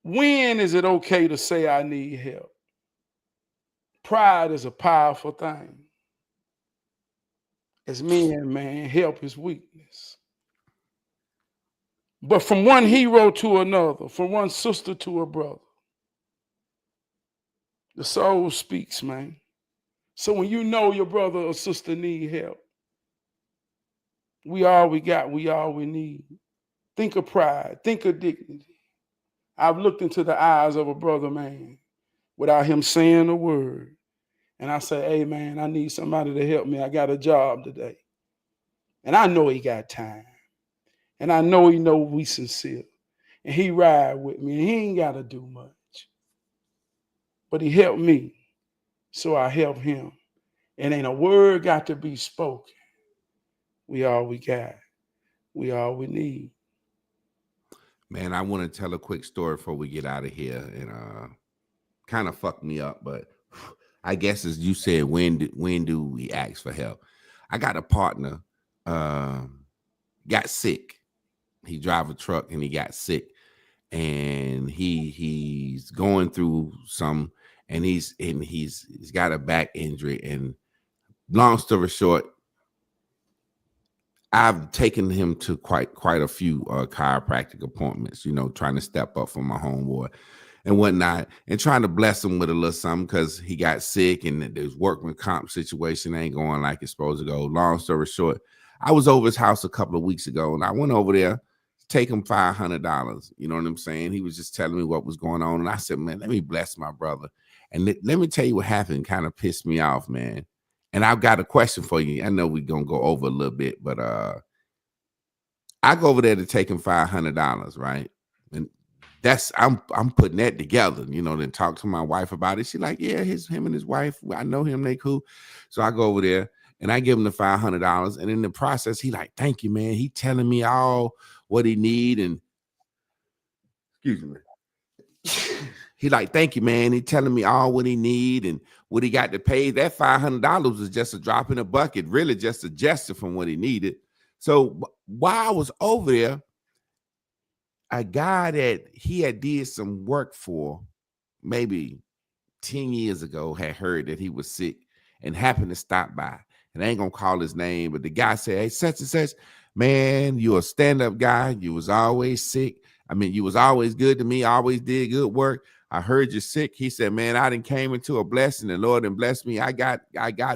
When is it okay to say I need help? Pride is a powerful thing. As men, man, help is weakness. But from one hero to another, from one sister to a brother, the soul speaks, man. So when you know your brother or sister need help, we all we got, we all we need. Think of pride, think of dignity. I've looked into the eyes of a brother, man, without him saying a word. And I say, hey, man, I need somebody to help me. I got a job today. And I know he got time. And I know he know we sincere. And he ride with me. And he ain't got to do much. But he helped me. So I help him. And ain't a word got to be spoken. We all we got. We all we need. Man, I want to tell a quick story before we get out of here, and kind of fucked me up, but I guess as you said, when do we ask for help? I got a partner, got sick. He drive a truck and he got sick, and he's going through some, and he's got a back injury. And long story short, I've taken him to quite a few chiropractic appointments, you know, trying to step up for my homeboy and whatnot, and trying to bless him with a little something because he got sick and his workman comp situation ain't going like it's supposed to go. Long story short, I was over his house a couple of weeks ago, and I went over there to take him $500. You know what I'm saying? He was just telling me what was going on, and I said, man, let me bless my brother. And let me tell you what happened. Kind of pissed me off, man. And I've got a question for you. I know we're gonna go over a little bit, but I go over there to take him $500, right? And that's I'm putting that together, you know, then talk to my wife about it. She's like, yeah, him and his wife, I know him, they cool. So I go over there and I give him the $500. And in the process, he like, thank you, man. He telling me all what he need. And excuse me. He like, thank you, man. He telling me all what he need and what he got to pay. That $500 was just a drop in the bucket, really just a gesture from what he needed. So while I was over there, a guy that he had did some work for maybe 10 years ago had heard that he was sick and happened to stop by. And I ain't gonna call his name, but the guy said, hey, such and such, man, you're a stand-up guy. You was always sick. I mean, you was always good to me, always did good work. I heard you're sick. He said, man, I done came into a blessing. The Lord done blessed me. I got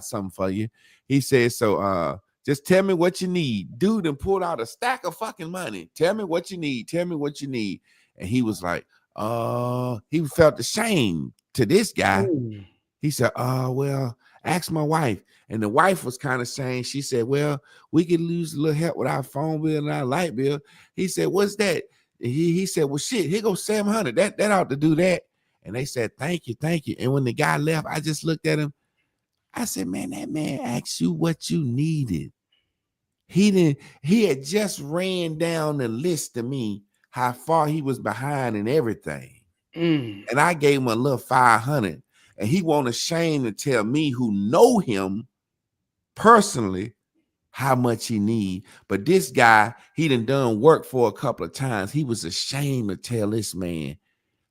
something for you. He said, so just tell me what you need. Dude done pulled out a stack of fucking money. Tell me what you need. Tell me what you need. And he was like, he felt ashamed to this guy. He said, well, Ask my wife. And the wife was kind of saying, she said, well, we could lose a little help with our phone bill and our light bill. He said, what's that? He said, well, shit, here goes $700. That ought to do that. And they said, thank you, thank you. And when the guy left, I just looked at him. I said, man, that man asked you what you needed. He had just ran down the list to me how far he was behind and everything. And I gave him a little 500. And he wasn't ashamed to tell me, who know him personally, how much he need. But this guy, he done work for a couple of times. He was ashamed to tell this man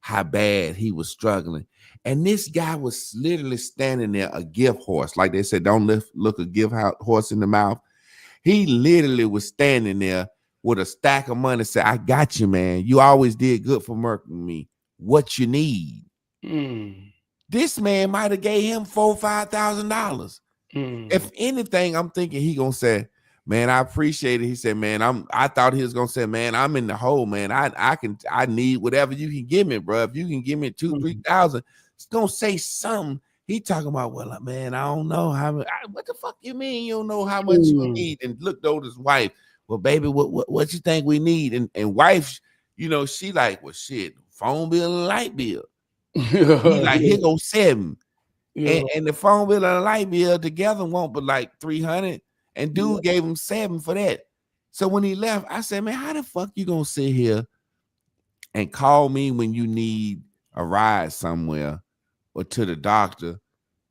how bad he was struggling. And this guy was literally standing there, a gift horse. Like they said, don't look a gift horse in the mouth. He literally was standing there with a stack of money, said, I got you, man. You always did good for me. What you need? This man might have gave him $4,000 or $5,000. If anything, I'm thinking he gonna say, man, I appreciate it. He said, man, I thought he was gonna say, man, I'm in the hole, man. I need whatever you can give me, bro. If you can give me $2,000-3,000, it's gonna say something. He talking about, well, man, I don't know how. What the fuck you mean you don't know how much you need? And looked over his wife. Well, baby, what you think we need? And wife, you know, she like, well, shit, phone bill and light bill. He like, here go $7. And the phone bill and the light bill together won't but like $300. And dude gave him $7 for that. So when he left, I said, man, how the fuck you gonna sit here and call me when you need a ride somewhere or to the doctor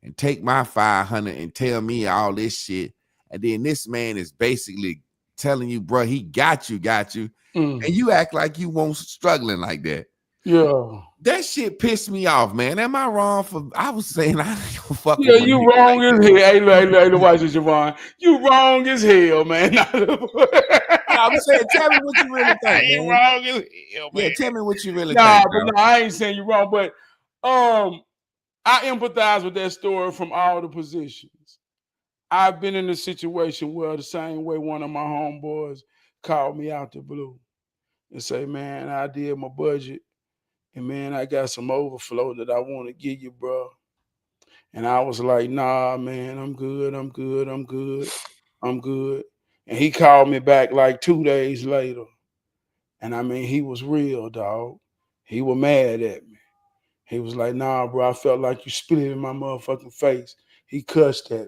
and take my 500 and tell me all this shit? And then this man is basically telling you, bro, he got you. And you act like you won't struggling like that. Yeah. That shit pissed me off, man. Am I wrong for? I was saying I don't fuck. Yeah, you wrong as hell. Hey, watch this, Javon. You wrong as hell, man. I'm saying, tell me what you really think, you man. wrong as hell, man. Yeah, tell me what you really nah, think. But no, I ain't saying you wrong, but I empathize with that story from all the positions. I've been in a situation where the same way one of my homeboys called me out the blue and say, man, I did my budget. And man, I got some overflow that I want to give you, bro. And I was like, nah, man, I'm good. And he called me back like 2 days later. And I mean, he was real, dog. He was mad at me. He was like, nah, bro, I felt like you spit it in my motherfucking face. He cussed at me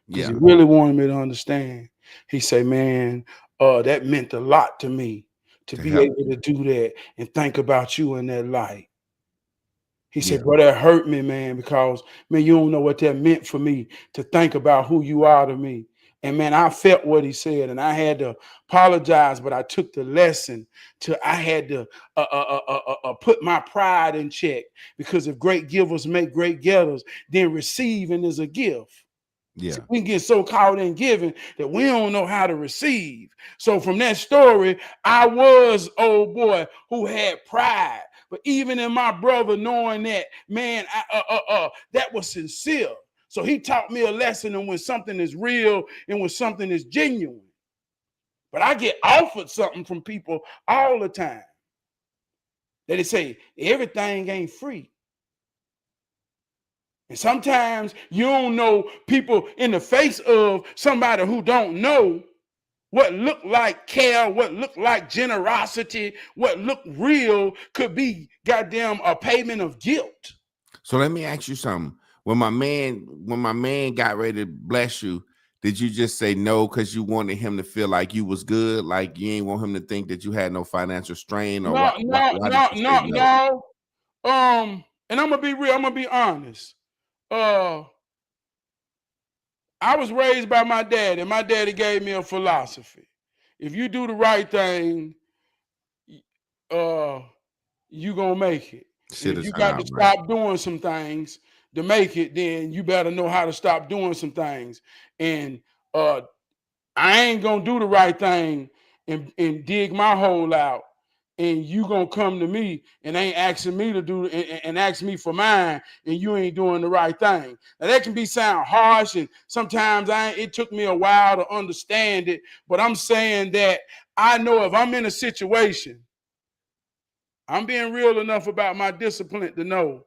because he really wanted me to understand. He said, man, that meant a lot to me to be able to do that and think about you in that light. He said, bro, that hurt me, man, because, man, you don't know what that meant for me to think about who you are to me. And, man, I felt what he said, and I had to apologize, but I took the lesson I had to put my pride in check, because if great givers make great getters, then receiving is a gift. Yeah. So we get so caught in giving that we don't know how to receive. So from that story, I was old boy who had pride. But even in my brother knowing that, man, that was sincere. So he taught me a lesson on when something is real and when something is genuine. But I get offered something from people all the time that they say everything ain't free. And sometimes you don't know people in the face of somebody who don't know what look like care, what look like generosity, what look real could be goddamn a payment of guilt. So let me ask you something. When my man got ready to bless you, did you just say no because you wanted him to feel like you was good, like you ain't want him to think that you had no financial strain? Or No. And I'm gonna be real. I'm gonna be honest. I was raised by my dad, and my daddy gave me a philosophy. If you do the right thing, you gonna make it. And if you got to stop doing some things to make it, then you better know how to stop doing some things. And I ain't gonna do the right thing and dig my hole out, and you gonna come to me and ain't asking me to do and ask me for mine, and you ain't doing the right thing. Now that can sound harsh, and sometimes it took me a while to understand it, but I'm saying that I know if I'm in a situation, I'm being real enough about my discipline to know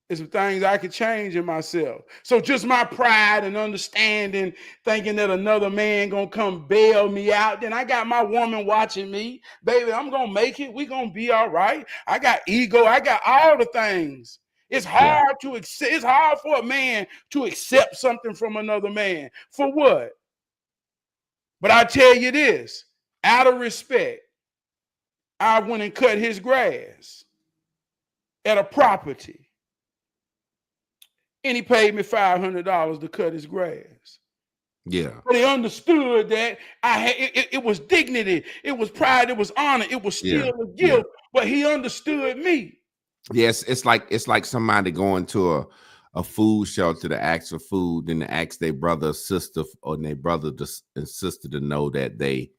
It's some things I could change in myself. So just my pride and understanding, thinking that another man gonna come bail me out. Then I got my woman watching me. Baby, I'm gonna make it. We gonna be all right. I got ego. I got all the things. It's Yeah. hard to accept. It's hard for a man to accept something from another man. For what? But I tell you this, out of respect, I went and cut his grass at a property. And he paid me $500 to cut his grass. Yeah. But he understood that I had it was dignity, it was pride, it was honor, it was still a gift, but he understood me. Yes, it's like somebody going to a food shelter to ask for food, then to ask their brother or sister or their brother and sister to know that they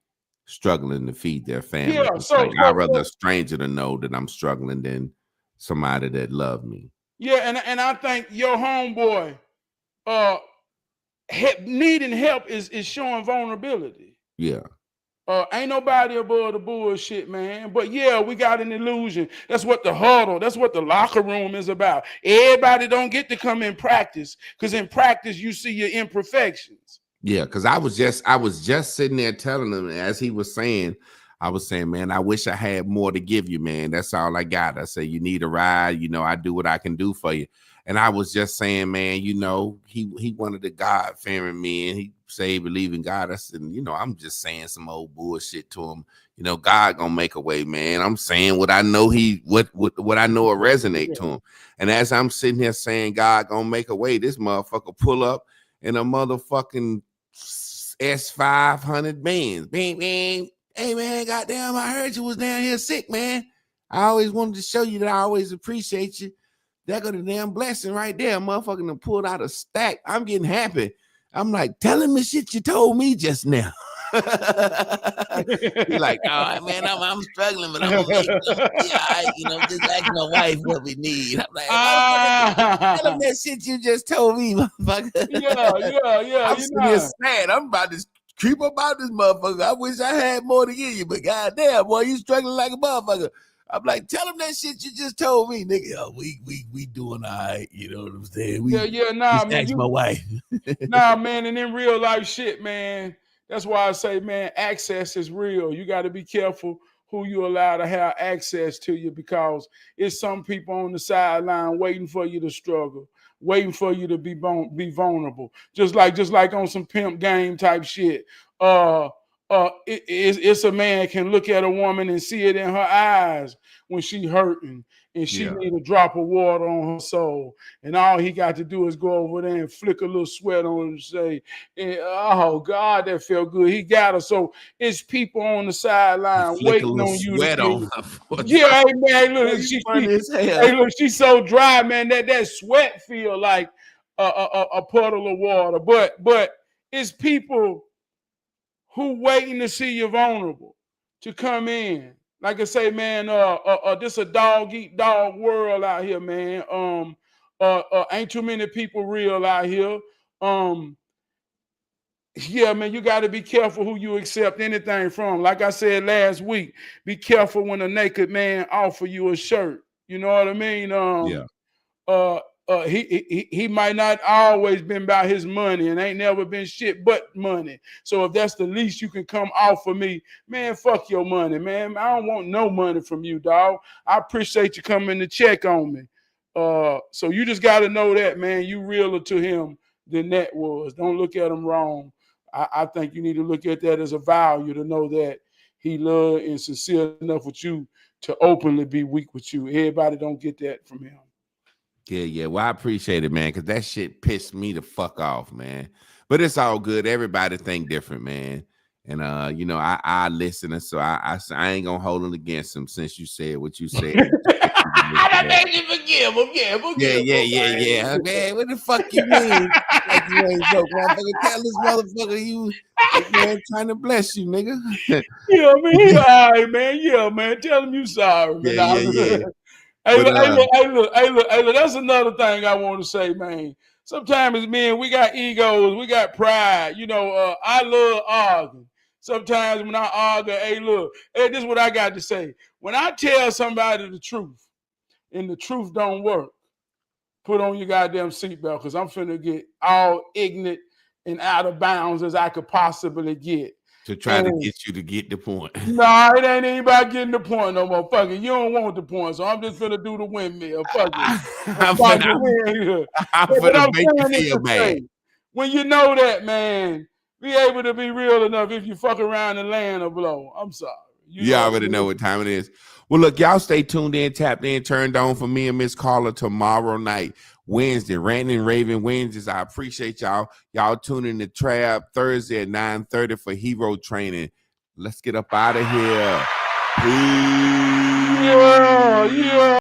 struggling to feed their family. Yeah, so I'd rather a stranger to know that I'm struggling than somebody that love me. Yeah, and I think your homeboy needing help is showing vulnerability. Yeah. Ain't nobody above the bullshit, man. But yeah, we got an illusion. That's what the huddle, that's what the locker room is about. Everybody don't get to come in practice, because in practice you see your imperfections. Yeah, because I was just sitting there telling him, as he was saying, I was saying, man, I wish I had more to give you, man. That's all I got. I say, you need a ride, I do what I can do for you. And I was just saying, man, he wanted the God-fearing men. He say he believe in God. I said, I'm just saying some old bullshit to him. God gonna make a way, man. I'm saying what I know what I know will resonate to him. And as I'm sitting here saying God gonna make a way, this motherfucker pull up in a motherfucking S500 Benz. Bing, bing. Hey, man, goddamn, I heard you was down here sick, man. I always wanted to show you that I always appreciate you. That got a damn blessing right there. Motherfucking to pull out a stack. I'm getting happy. I'm like, tell him the shit you told me just now. He's like, all right, man, I'm struggling, but I'm gonna make it. Yeah, just ask my wife what we need. I'm like, tell him that shit you just told me, motherfucker. Yeah. I'm sitting here sad. I'm about to creep up out this motherfucker. I wish I had more to give you, but goddamn, boy, you struggling like a motherfucker. I'm like, tell him that shit you just told me, nigga. Oh, we doing all right. You know what I'm saying? Nah, man. Ask my wife. Nah, man, and in real life shit, man. That's why I say, man, access is real. You got to be careful who you allow to have access to you, because it's some people on the sideline waiting for you to struggle, waiting for you to be vulnerable. Just like on some pimp game type shit. It's a man can look at a woman and see it in her eyes when she hurting and she need a drop of water on her soul, and all he got to do is go over there and flick a little sweat on her and say, oh God, that felt good. He got her. So it's people on the sideline waiting on you to on yeah, hey man, look, she's so dry, man, that sweat feel like a puddle of water. But it's people who waiting to see you vulnerable to come in. Like I say, man, this a dog eat dog world out here, man. Ain't too many people real out here. Yeah, man, you got to be careful who you accept anything from. Like I said last week, be careful when a naked man offer you a shirt. You know what I mean? He might not always been about his money and ain't never been shit but money. So if that's the least you can come offer me, man, fuck your money, man. I don't want no money from you, dog. I appreciate you coming to check on me. So you just got to know that, man, you realer to him than that was. Don't look at him wrong. I think you need to look at that as a value, to know that he loved and sincere enough with you to openly be weak with you. Everybody don't get that from him. Yeah. Well, I appreciate it, man, because that shit pissed me the fuck off, man. But it's all good. Everybody think different, man. And I listen, and so I ain't gonna hold it against him since you said what you said. I made you forgive him. Yeah. Man, what the fuck you mean? Like you ain't broke, motherfucker. Tell this motherfucker you man trying to bless you, nigga. Yeah, man, he all right, man. Yeah, man. Tell him you sorry, man. Yeah. Hey, look. That's another thing I want to say, man. Sometimes, man, we got egos, we got pride. I love arguing. Sometimes when I argue, this is what I got to say. When I tell somebody the truth and the truth don't work, put on your goddamn seatbelt because I'm finna get all ignorant and out of bounds as I could possibly get. To try to get you to get the point. Nah, it ain't even about getting the point no more. Fuck it. You don't want the point, so I'm just finna do the windmill. Fuck it. I'm finna make you feel bad. When you know that, man, be able to be real enough if you fuck around and land a blow. I'm sorry. You already know what time it is. Well, look, y'all stay tuned in, tapped in, turned on for me and Miss Carla tomorrow night, Wednesday, Ranting and Raving Wednesdays. I appreciate y'all. Y'all tuning to Trab Thursday at 9:30 for Hero Training. Let's get up out of here. Peace. Yeah.